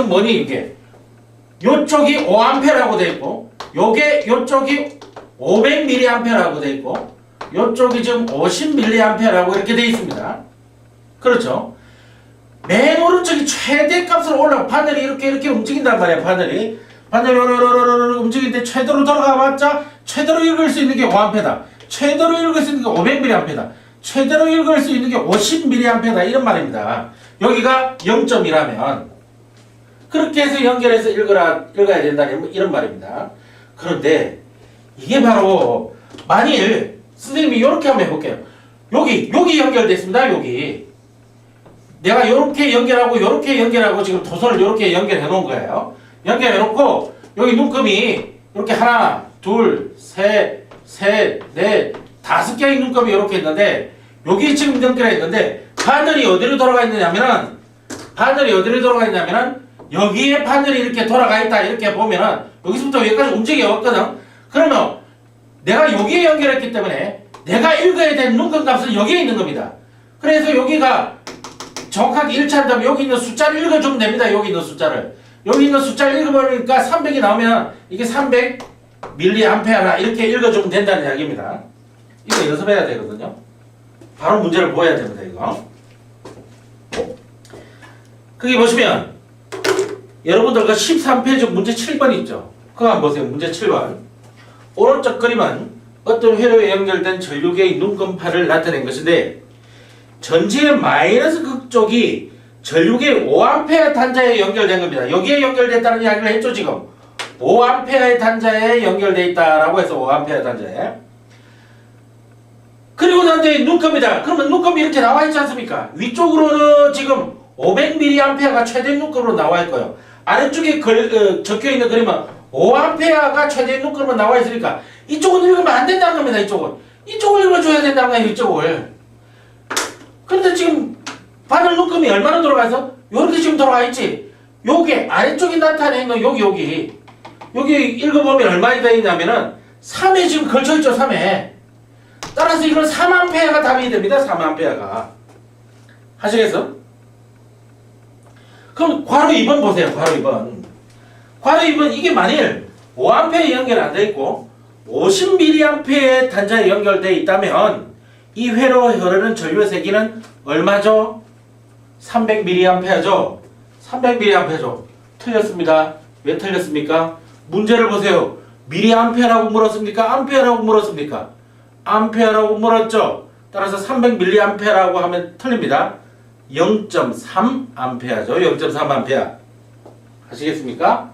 Speaker 1: 뭐니 이게 요쪽이 5A라고 돼 있고 요쪽이 500mA라고 돼 있고 요쪽이 지금 50mA라고 이렇게 돼 있습니다. 그렇죠? 맨 오른쪽이 최대값으로 올라가 바늘이 이렇게 움직인단 말이에요. 바늘이 반전이 움직이는데 최대로 돌아가봤자 최대로 읽을 수 있는 게 5A다. 최대로 읽을 수 있는 게 500mA다. 최대로 읽을 수 있는 게 50mA다. 이런 말입니다. 여기가 0점이라면 그렇게 해서 연결해서 읽어야 된다. 이런 말입니다. 그런데 이게 바로 만일 선생님이 이렇게 한번 해볼게요. 여기 연결됐습니다. 여기 내가 이렇게 연결하고 지금 도선을 이렇게 연결해 놓은 거예요. 연결해 놓고 여기 눈금이 이렇게 하나, 둘, 셋, 넷, 5개의 눈금이 이렇게 있는데 여기 지금 연결해 있는데 바늘이 어디로 돌아가 있느냐면은 여기에 바늘이 이렇게 돌아가 있다. 이렇게 보면은 여기서부터 여기까지 움직여 왔거든. 그러면 내가 여기에 연결했기 때문에 내가 읽어야 될 눈금 값은 여기에 있는 겁니다. 그래서 여기가 정확하게 일치한다면 여기 있는 숫자를 읽어주면 됩니다. 여기 있는 숫자를 읽어보니까 300이 나오면 이게 300mA라 이렇게 읽어주면 된다는 이야기입니다. 이거 연습해야 되거든요. 바로 문제를 보아야 됩니다. 이거 거기 보시면 여러분들 그 13페이지 문제 7번 있죠. 그거 한번 보세요. 문제 7번. 오른쪽 그림은 어떤 회로에 연결된 전류계의 눈금파를 나타낸 것인데 전지의 마이너스 극쪽이 전류계 5A 단자에 연결된 겁니다. 여기에 연결됐다는 이야기를 했죠. 지금 5A 단자에 연결되어 있다라고 해서 5A 단자에. 그리고 난 뒤에 눈금이다. 그러면 눈금이 이렇게 나와 있지 않습니까? 위쪽으로는 지금 500mA가 최대 눈금으로 나와 있고요. 아래쪽에 적혀 있는 그림은 5A가 최대 눈금으로 나와 있으니까 이쪽은 읽으면 안 된다는 겁니다. 이쪽을 읽어줘야 된다는 거예요. 이쪽을. 그런데 지금 바늘 눈금이 얼마나 돌아가서 요렇게 지금 돌아가 있지. 요게 아래쪽에 나타내 있는 여기 읽어보면 얼마나 되어 있냐면은 3에 지금 걸쳐있죠. 3에. 따라서 이건 3A가 답이 됩니다. 3A가. 하시겠어? 그럼 괄호 2번 보세요. 괄호 2번 이게 만일 5A에 연결 안 돼 있고 50mA의 단자에 연결되어 있다면 이 회로에 흐르는 전류의 세기는 얼마죠? 300mA죠. 300mA죠. 틀렸습니다. 왜 틀렸습니까? 문제를 보세요. 미리암페어라고 물었습니까? 암페어라고 물었습니까? 암페어라고 물었죠. 따라서 300mA라고 하면 틀립니다. 0.3A죠. 0.3A. 하시겠습니까?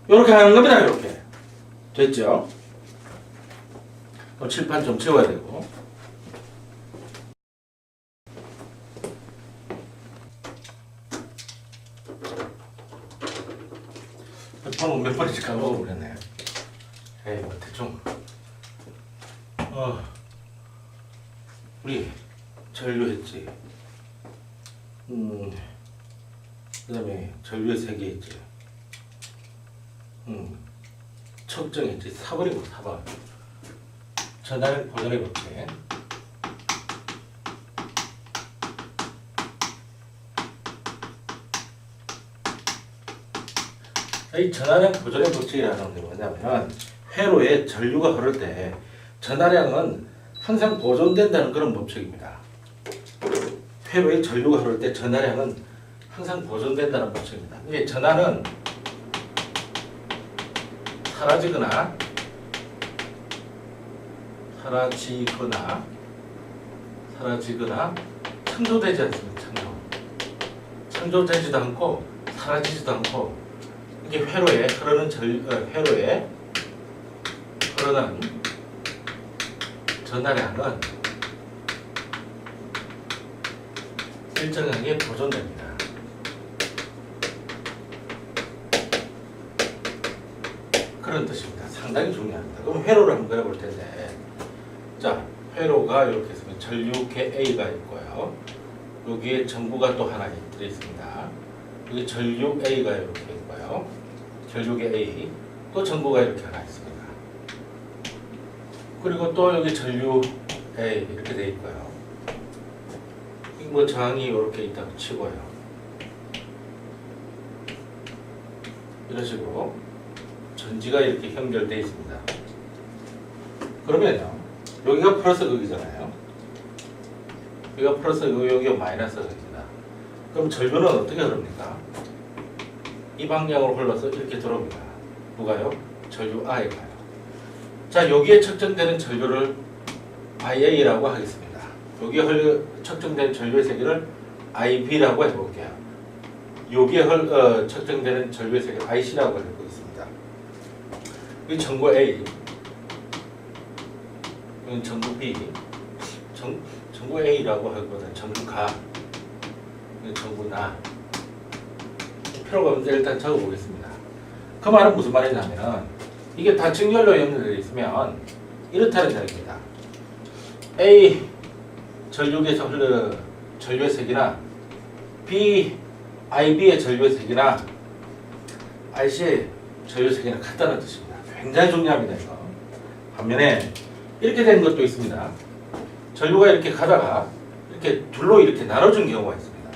Speaker 1: 이렇게 하는 겁니다. 이렇게. 됐죠? 그럼 칠판 좀 채워야 되고. 방금 몇 번인지 까먹어버렸네. 에이, 뭐 대충. 우리 전류했지. 그 다음에 전류의 세계 있지. 척정했지. 4번이고 4번. 전화를 보존해볼게. 이 전하량 보존의 법칙이라는 게 뭐냐면 회로에 전류가 흐를 때 전하량은 항상 보존된다는 그런 법칙입니다. 회로에 전류가 흐를 때 전하량은 항상 보존된다는 법칙입니다. 이게 전하는 사라지거나 창조되지 않습니다. 창조되지도 않고 사라지지도 않고 이게 회로에 흐르는 전하량은 일정하게 보존됩니다. 그런 뜻입니다. 상당히 중요합니다. 그럼 회로를 한번 그려볼 텐데, 자, 회로가 이렇게 있으면 전류계 A가 있고요. 여기에 전구가 또 하나 들어있습니다. 여기 전류 A가 이렇게 있고요. 전류계 A, 또 전구가 이렇게 하나 있습니다. 그리고 또 여기 전류 A 이렇게 되어 있고요. 뭐 저항이 이렇게 있다고 치고요. 이런 식으로 전지가 이렇게 연결되어 있습니다. 그러면요, 여기가 플러스 극이잖아요. 여기가 플러스 극, 여기가 마이너스 극입니다. 그럼 전류는 어떻게 흐릅니까? 이 방향으로 흘러서 이렇게 들어옵니다. 누가요? 전류 I가요. 자, 여기에 측정되는 전류를 IA라고 하겠습니다. 여기에 측정된 전류의 세기를 IB라고 해볼게요. 여기에 측정되는 전류의 세기를 IC라고 해보겠습니다. 이 전구 A, 여기 전구 B, 전구 A라고 하기보다는 전구 가, 전구 나. 필요가 없는데 일단 적어보겠습니다. 그 말은 무슨 말이냐면 이게 다 직렬로 연결되어 있으면 이렇다는 이야기입니다. A 전류계에서 전류의 색이나 B, IB의 전류의 색이나 IC의 전류의 색이나 같다는 뜻입니다. 굉장히 중요합니다. 이거. 반면에 이렇게 된 것도 있습니다. 전류가 이렇게 가다가 이렇게 둘로 이렇게 나눠준 경우가 있습니다.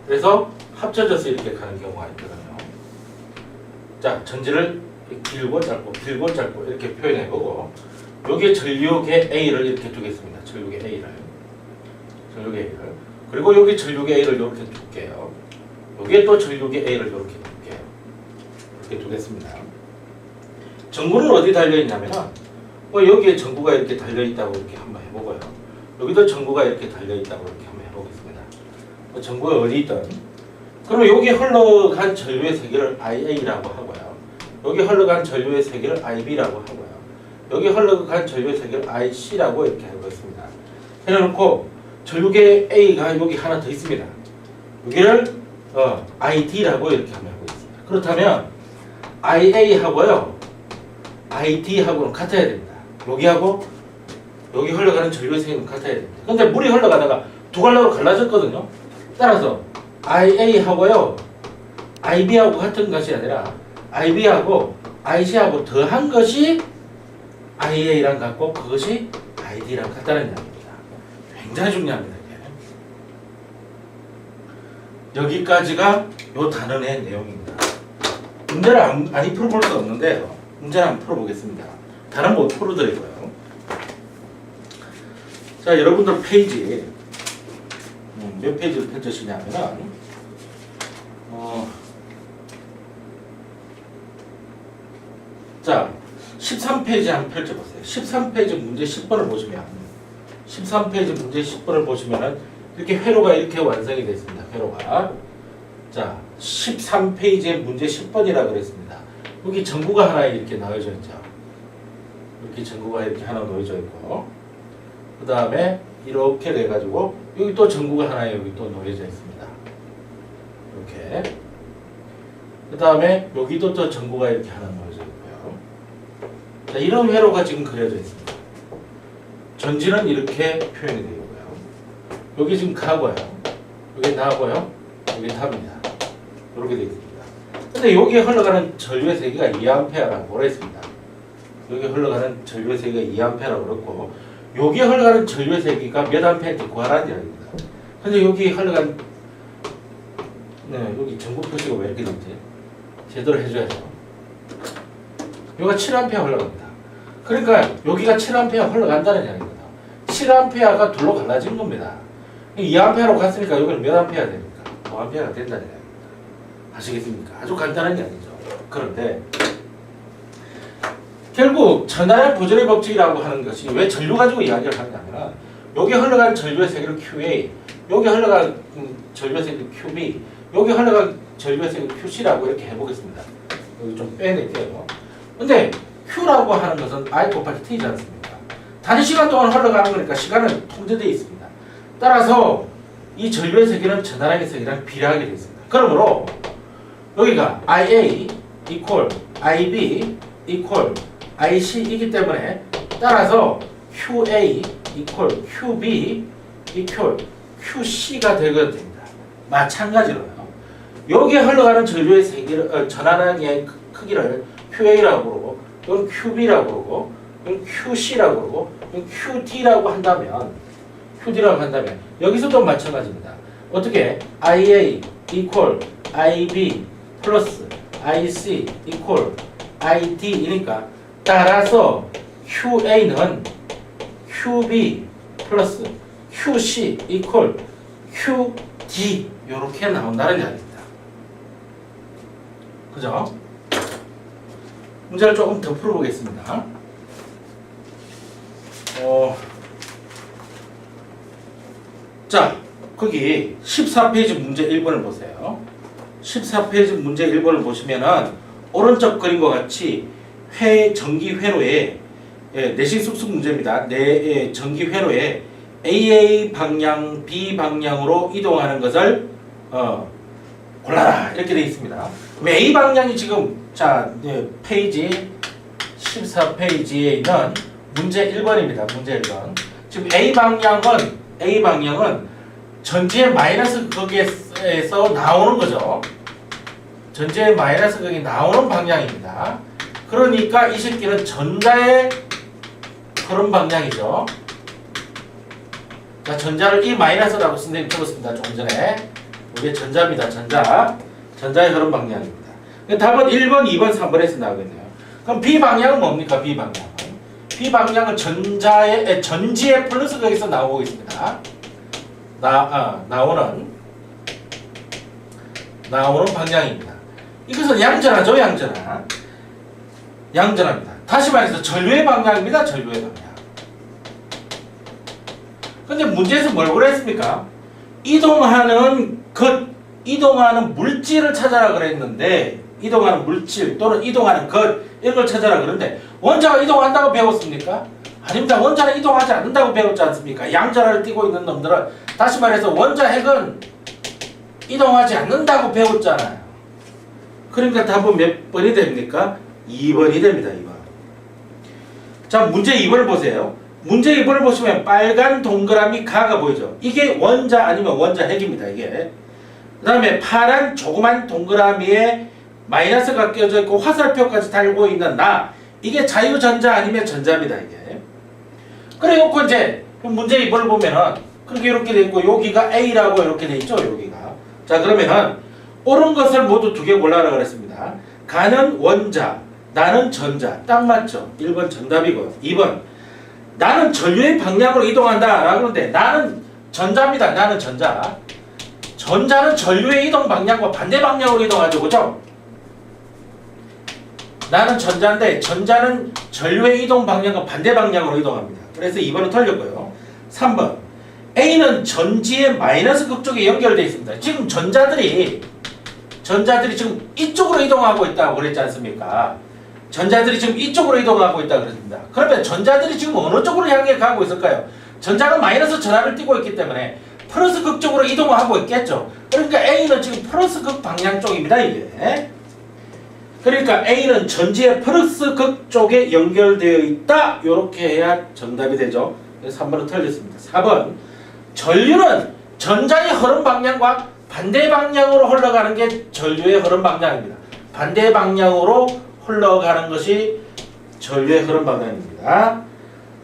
Speaker 1: 그래서 합쳐져서 이렇게 가는 경우가 있거든요. 자, 전지를 길고 짧고 길고 짧고 이렇게 표현해보고 여기에 전류계 A를 이렇게 두겠습니다. 전류계 A를 그리고 여기 전류계 A를 이렇게 둘게요. 여기에 또 전류계 A를 이렇게 둘게요. 이렇게 두겠습니다. 전구는 어디 달려있냐면 여기에 전구가 이렇게 달려있다고 이렇게 한번 해보고요. 여기도 전구가 이렇게 달려있다고 이렇게 한번 해보겠습니다. 전구가 어디 있든 그러면 여기 흘러간 전류의 세기를 IA라고 하고요. 여기 흘러간 전류의 세기를 IB라고 하고요. 여기 흘러간 전류의 세기를 IC라고 이렇게 해보겠습니다. 해놓고 전류계 A가 여기 하나 더 있습니다. 여기를 ID라고 이렇게 한번 해보겠습니다. 그렇다면 IA하고요 ID하고는 같아야 됩니다. 여기하고 여기 흘러가는 전류의 세기는 같아야 됩니다. 근데 물이 흘러가다가 두 갈래로 갈라졌거든요. 따라서 IA하고요 IB하고 같은 것이 아니라 IB하고 IC하고 더한 것이 IA랑 같고 그것이 ID랑 같다는 이야기입니다. 굉장히 중요합니다. 이게. 여기까지가 이 단원의 내용입니다. 문제를 많이 풀어볼 수 없는데요. 문제를 한번 풀어보겠습니다. 다른 못 풀어드리고요. 자, 여러분들 페이지 몇 페이지를 펼치시냐면 자 13페이지 한번 펼쳐보세요. 13페이지 문제 10번을 보시면 13페이지 문제 10번을 보시면은 이렇게 회로가 이렇게 완성이 되어 있습니다. 회로가 자 13페이지에 문제 10번이라고 그랬습니다. 여기 전구가 하나 이렇게 놓여져 있죠. 이렇게 전구가 이렇게 하나 놓여져 있고 그 다음에 이렇게 돼가지고 여기 또 전구가 하나 여기 또 놓여져 있습니다. 이렇게 그 다음에 여기도 또 전구가 이렇게 하나 놓여져 있고요. 자, 이런 회로가 지금 그려져 있습니다. 전지는 이렇게 표현이 되어 있고요. 여기 지금 가고요. 여기 나고요. 여기 답입니다. 이렇게 되어 있습니다. 근데 여기에 흘러가는 전류의 세기가 2A라고 했습니다. 여기 흘러가는 전류의 세기가 2A라고 그랬고 여기에 흘러가는 전류의 세기가 몇 A인지 구하라는 이야기입니다. 근데 여기 흘러간 여기 전구 표시가 왜 이렇게 되지? 제대로 해줘야죠. 여기가 7A 흘러갑니다. 그러니까 여기가 7A 흘러간다는 이야기입니다. 7A가 둘로 갈라진 겁니다. 2A로 갔으니까 여기는 몇 A 됩니까? 5A가 된다는 이야기입니다. 아시겠습니까? 아주 간단한 이야기죠. 그런데 결국 전하의 보존의 법칙이라고 하는 것이 왜 전류 가지고 이야기를 하냐면 여기 흘러간 전류의 세기를 QA, 여기 흘러간 전류의 세기를 QB, 여기 흘러간 전류의 세기를 QC라고 이렇게 해보겠습니다. 여기 좀 빼낼게요. 근데 Q라고 하는 것은 I 곱하기 T이지 않습니까? 단위 시간 동안 흘러가는 거니까 시간은 통제되어 있습니다. 따라서 이 전류의 세기는 전하의 세기랑 비례하게 되어 있습니다. 그러므로 여기가 IA equal IB equal IC이기 때문에 따라서 QA equal QB equal QC가 되게 됩니다. 마찬가지로요. 여기에 흘러가는 전류의 세기를 전하량의 크기를 QA라고 그러고 이건 QB라고 그러고 이건 QC라고 그러고 이건 QD라고 한다면 여기서도 마찬가지입니다. 어떻게 IA equal IB 플러스 IC equal ID이니까 따라서 QA는 QB 플러스 QC equal QD 이렇게 나온다는 이야기입니다. 그죠? 문제를 조금 더 풀어보겠습니다. 자, 거기 14페이지 문제 1번을 보세요. 14페이지 문제 1번을 보시면은 오른쪽 그림과 같이 전기 회로에 내신 쑥쑥 문제입니다. 전기 회로에 AA 방향, B 방향으로 이동하는 것을 골라라 이렇게 되어 있습니다. A 방향이 지금 페이지 14페이지에 있는 문제 1번입니다. 문제 1번. 지금 A 방향은 전지의 마이너스 극에서 나오는 거죠. 전지의 마이너스 극이 나오는 방향입니다. 그러니까 이 새끼는 전자의 흐름 방향이죠. 자, 전자를 이 마이너스라고 선생님이 적었습니다. 조금 전에. 이게 전자입니다. 전자의 흐름 방향입니다. 답은 1번, 2번, 3번에서 나오겠네요. 그럼 B 방향은 뭡니까? B 방향은 전지의 플러스 극에서 나오고 있습니다. 나오는 방향입니다. 이것은 양전하죠, 양전합니다. 다시 말해서 전류의 방향입니다, 전류의 방향. 근데 문제에서 뭘 그랬습니까? 이동하는 물질을 찾아라 그랬는데, 이동하는 물질 또는 이동하는 것, 이런 걸 찾아라 그러는데, 원자가 이동한다고 배웠습니까? 아닙니다. 원자는 이동하지 않는다고 배웠지 않습니까? 양전하를 띠고 있는 놈들은, 다시 말해서 원자 핵은 이동하지 않는다고 배웠잖아요. 그러니까 답은 몇 번이 됩니까? 2번이 됩니다. 2번. 자, 문제 2번을 보세요. 문제 2번을 보시면 빨간 동그라미 가가 보이죠? 이게 원자 아니면 원자 핵입니다. 이게. 그 다음에 파란 조그만 동그라미에 마이너스가 껴져 있고 화살표까지 달고 있는 이게 자유전자 아니면 전자입니다. 이게. 그래 놓고 이제 문제 2번을 보면은 그렇게 이렇게 돼 있고 여기가 A라고 이렇게 돼 있죠. 여기가. 자, 그러면은 옳은 것을 모두 2개 골라라 그랬습니다. 가는 원자, 나는 전자. 딱 맞죠? 1번 정답이고요. 2번 나는 전류의 방향으로 이동한다 라고 하는데 나는 전자입니다. 나는 전자. 전자는 전류의 이동 방향과 반대 방향으로 이동하죠. 그죠? 나는 전자인데 전자는 전류의 이동 방향과 반대 방향으로 이동합니다. 그래서 2번은 틀렸고요. 3번 A는 전지의 마이너스 극 쪽에 연결되어 있습니다. 지금 전자들이 지금 이쪽으로 이동하고 있다고 그랬지 않습니까? 전자들이 지금 이쪽으로 이동하고 있다고 그랬습니다. 그러면 전자들이 지금 어느 쪽으로 향해 가고 있을까요? 전자가 마이너스 전압을 띠고 있기 때문에 플러스 극 쪽으로 이동하고 있겠죠. 그러니까 A는 지금 플러스 극 방향 쪽입니다. 이게. 그러니까 A는 전지의 플러스 극 쪽에 연결되어 있다. 이렇게 해야 정답이 되죠. 그래서 3번은 틀렸습니다. 4번 전류는 전자의 흐름 방향과 반대 방향으로 흘러가는 게 전류의 흐름 방향입니다. 반대 방향으로 흘러가는 것이 전류의 흐름 방향입니다.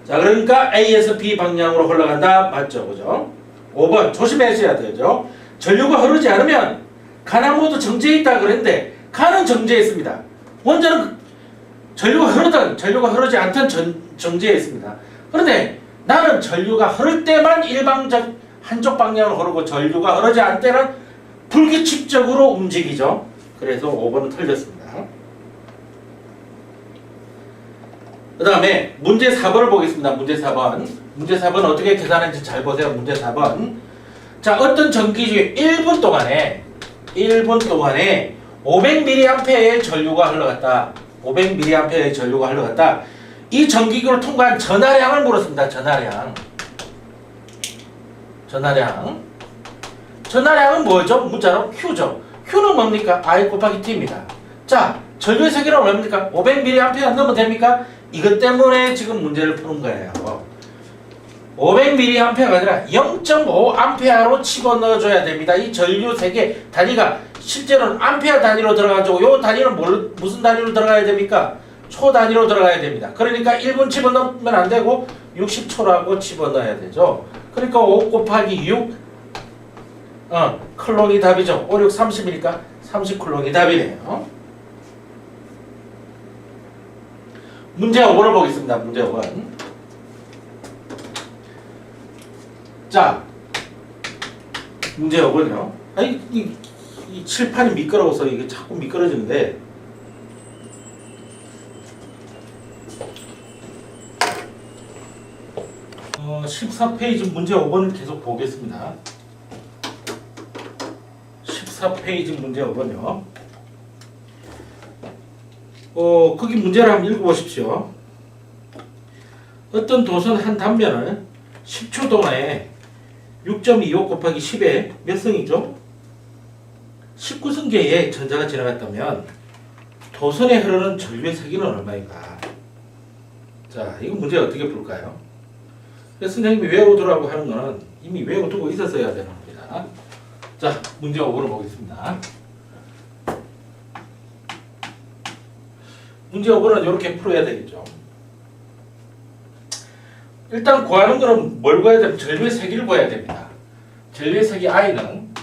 Speaker 1: 자, 그러니까 A에서 B 방향으로 흘러간다. 맞죠? 그죠? 5번 조심하셔야 되죠. 전류가 흐르지 않으면 가나 모두 정지해 있다 그랬는데 가는 정지해 있습니다. 원자는 전류가 흐르든 전류가 흐르지 않든 정지해 있습니다. 그런데 나는 전류가 흐를 때만 일방적 한쪽 방향으로 흐르고 전류가 흐르지 않을 때는 불규칙적으로 움직이죠. 그래서 5번은 틀렸습니다. 그 다음에 문제 4번을 보겠습니다. 문제 4번. 문제 4번 어떻게 계산하는지 잘 보세요. 문제 4번. 자, 어떤 전기주에 1분 동안에 500mA의 전류가 흘러갔다. 500mA의 전류가 흘러갔다. 이 전기구를 통과한 전하량을 물었습니다. 전하량은 뭐죠? 문자로 Q죠. Q는 뭡니까? I 곱하기 T입니다. 자, 전류의 세기는 뭡니까? 500mA 넣으면 됩니까? 이것 때문에 지금 문제를 푸는 거예요. 500mA가 아니라 0.5A로 집어넣어줘야 됩니다. 이 전류 세개 단위가 실제로는 암페어 단위로 들어가죠. 이 단위는 무슨 단위로 들어가야 됩니까? 초 단위로 들어가야 됩니다. 그러니까 1분 집어넣으면 안 되고 60초라고 집어넣어야 되죠. 그러니까 5 곱하기 6 클롱이 답이죠. 5, 6, 30이니까 30클롱이 답이네요. 문제 5번을 보겠습니다. 문제 5번. 자, 문제 5번이요. 아니, 이 칠판이 미끄러워서 이게 자꾸 미끄러지는데 14페이지 문제 5번을 계속 보겠습니다. 14페이지 문제 5번요. 거기 문제를 한번 읽어보십시오. 어떤 도선 한 단면을 10초 동안에 6.25 곱하기 10에 몇 성이죠? 19성계의 전자가 지나갔다면 도선에 흐르는 전류의 세기는 얼마인가? 자, 이거 문제 어떻게 풀까요? 그래서 선생님이 외워두라고 하는 거는 이미 외워두고 있었어야 되는 겁니다. 자, 문제 5번을 보겠습니다. 문제 5번은 이렇게 풀어야 되겠죠. 일단 구하는 거는 뭘 구해야 되면 전류의 세기를 구해야 됩니다. 전류의 세기 I는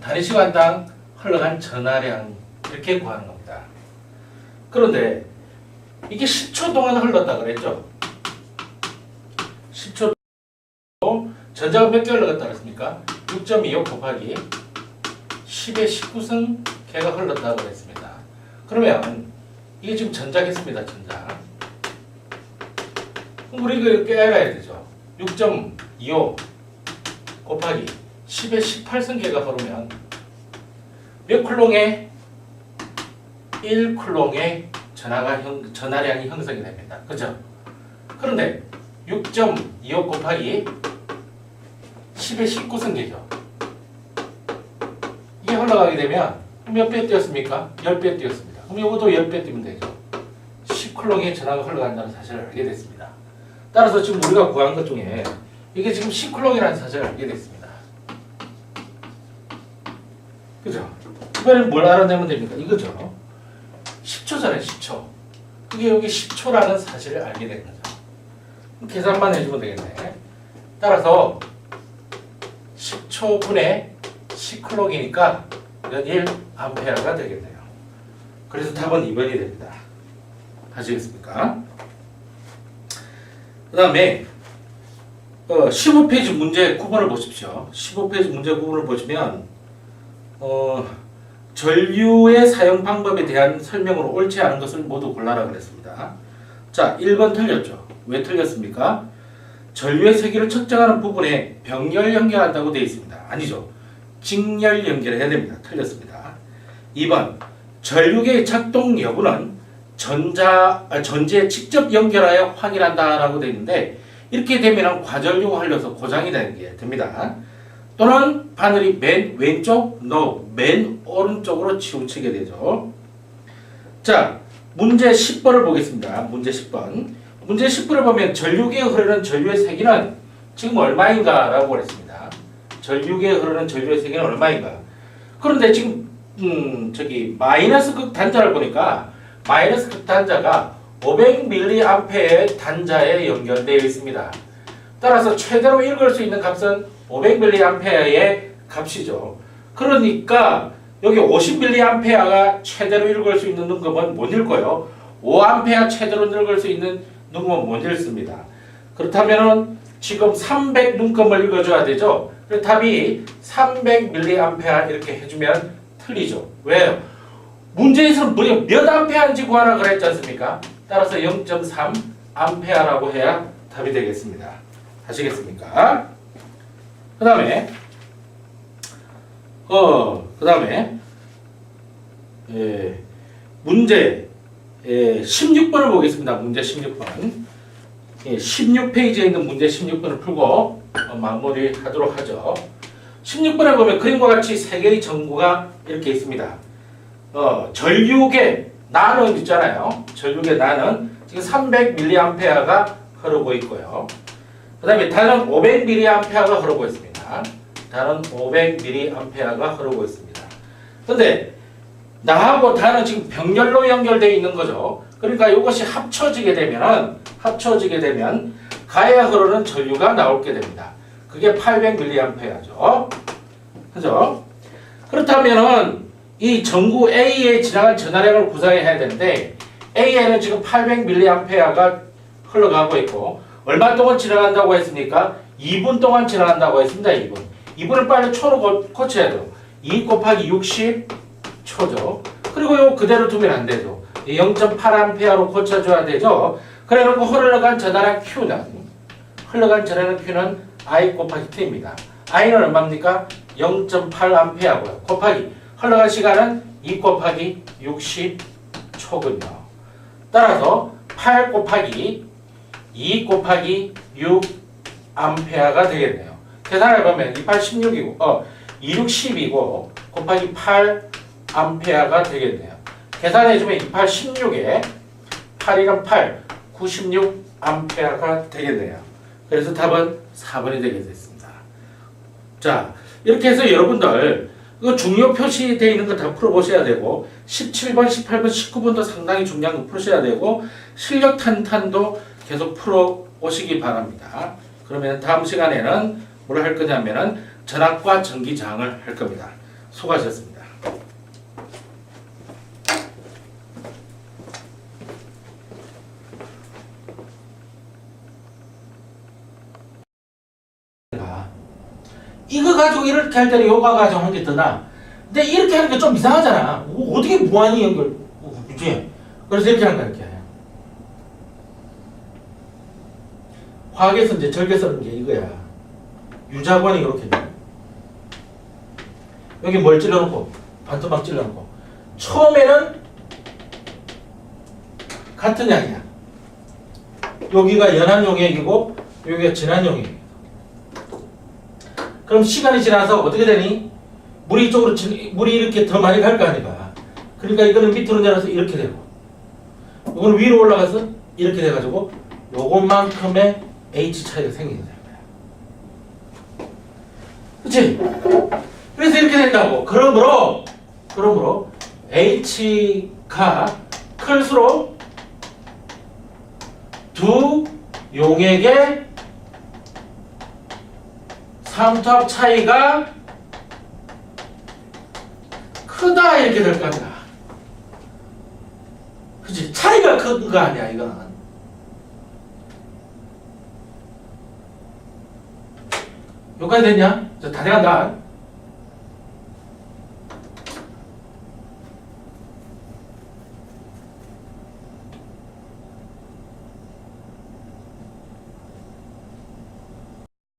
Speaker 1: 단위 시간당 흘러간 전하량 이렇게 구하는 겁니다. 그런데 이게 10초 동안 흘렀다 그랬죠? 10초 동안 전자가 몇 개 흘러갔다 그랬습니까? 6.25 곱하기 10의 19승 개가 흘렀다고 그랬습니다. 그러면 이게 지금 전자겠습니다. 전자. 그럼 우리가 이렇게 알아야 되죠. 6.25 곱하기 10의 18승 개가 흐르면 몇 쿨롱에 1쿨롱의 전하량이 형성이 됩니다. 그죠? 그런데 6.25 곱하기 10의 19승 개죠. 이게 흘러가게 되면 몇 배 뛰었습니까? 10배 뛰었습니다. 그럼 이것도 10배 뛰면 되죠. 10쿨롱의 전하가 흘러간다는 사실을 알게 됐습니다. 따라서 지금 우리가 구한 것 중에 이게 지금 10쿨롱이라는 사실을 알게 됐습니다. 그죠? 이번에는 뭘 알아내면 됩니까? 이거죠. 10초잖아요. 10초. 그게 여기 10초라는 사실을 알게 된 거죠. 계산만 해주면 되겠네. 따라서 10초분의 10쿨롱이니까 연 1A가 되겠네요. 그래서 답은 2번이 됩니다. 아시겠습니까? 그 다음에 15페이지 문제 9번을 보십시오. 15페이지 문제 9번을 보시면 전류의 사용 방법에 대한 설명으로 옳지 않은 것을 모두 골라라 그랬습니다. 자, 1번 틀렸죠. 왜 틀렸습니까? 전류의 세기를 측정하는 부분에 병렬 연결한다고 되어 있습니다. 아니죠. 직렬 연결해야 됩니다. 틀렸습니다. 2번 전류계의 작동 여부는 전지에 직접 연결하여 확인한다라고 되어 있는데 이렇게 되면 과전류가 흘려서 고장이 되는 게 됩니다. 또는 바늘이 맨 왼쪽, 맨 오른쪽으로 치우치게 되죠. 자, 문제 10번을 보겠습니다. 문제 10번. 문제 10번을 보면 전류계에 흐르는 전류의 세기는 지금 얼마인가 라고 그랬습니다. 전류계에 흐르는 전류의 세기는 얼마인가. 그런데 지금 마이너스 극 단자를 보니까 마이너스 극 단자가 500mA의 단자에 연결되어 있습니다. 따라서 최대로 읽을 수 있는 값은 500mA의 값이죠. 그러니까 여기 50mA가 최대로 읽을 수 있는 눈금은 못 읽고요. 5A 최대로 읽을 수 있는 눈금은 못 읽습니다. 그렇다면 지금 300 눈금을 읽어줘야 되죠. 그래서 답이 300mA 이렇게 해주면 틀리죠. 왜요? 문제에서는 몇 암페어인지 구하라 그랬지 않습니까? 따라서 0.3A라고 해야 답이 되겠습니다. 아시겠습니까? 그 다음에 문제 16번을 보겠습니다. 문제 16번. 16페이지에 있는 문제 16번을 풀고 마무리하도록 하죠. 16번에 보면 그림과 같이 세 개의 전구가 이렇게 있습니다. 전류계 나는 있잖아요. 전류계 나는 지금 300mA가 흐르고 있고요. 그 다음에 다른 500mA가 흐르고 있습니다. 다른 500mA가 흐르고 있습니다. 근데 나하고 다는 지금 병렬로 연결되어 있는 거죠. 그러니까 이것이 합쳐지게 되면 가야 흐르는 전류가 나오게 됩니다. 그게 800mA죠. 그죠? 그렇다면은 이 전구 A에 지나간 전하량을 구사해야 되는데 A에는 지금 800mA가 흘러가고 있고 얼마 동안 지나간다고 했습니까? 2분 동안 지나간다고 했습니다. 2분. 2분을 빨리 초로 고쳐야 돼요. 2 곱하기 60 초죠. 그리고 이거 그대로 두면 안 되죠. 0.8A로 고쳐줘야 되죠. 그래놓고 흘러간 전하량 Q는 흘러간 전하는 Q는 I 곱하기 T입니다. I는 얼마입니까? 0.8A고요. 곱하기 흘러간 시간은 2 곱하기 60초군요. 따라서 8 곱하기 2 곱하기 6A가 되겠네요. 계산해보면 28, 16이고 26, 10이고 곱하기 8A가 되겠네요. 계산해주면 28, 16에 8이랑 8, 96A가 되겠네요. 그래서 답은 4번이 되겠습니다. 자, 이렇게 해서 여러분들 이거 중요 표시되어 있는 거 다 풀어보셔야 되고 17번, 18번, 19번도 상당히 중요한 거 풀으셔야 되고 실력 탄탄도 계속 풀어오시기 바랍니다. 그러면 다음 시간에는 뭘 할 거냐면은 전압과 전기장을 할 겁니다. 수고하셨습니다. 이거 가지고 이렇게 할 때는 요가 가지고 하는 게 더 나아. 근데 이렇게 하는 게 좀 이상하잖아. 어떻게 무한히 연결, 그치? 그래서 이렇게 하는 거야, 이렇게. 화학에서 이제 절개 쓰는 게 이거야. 유자관이 이렇게 돼. 여기 뭘 찔러놓고, 반토막 찔러놓고. 처음에는 같은 양이야. 여기가 연한 용액이고, 여기가 진한 용액이야. 그럼 시간이 지나서 어떻게 되니? 물이 이쪽으로, 물이 이렇게 더 많이 갈 거 아니까. 그러니까 이거는 밑으로 내려서 이렇게 되고, 이거는 위로 올라가서 이렇게 돼가지고, 요것만큼의 H 차이가 생기게 되는 거야. 그치? 그래서 이렇게 된다고. 그러므로, H가 클수록 두 용액의 삼투압 차이가 크다 이렇게 될 거 아니야. 그치? 차이가 큰 거 아니야 이거는. 여기까지 됐냐? 자, 다 돼간다.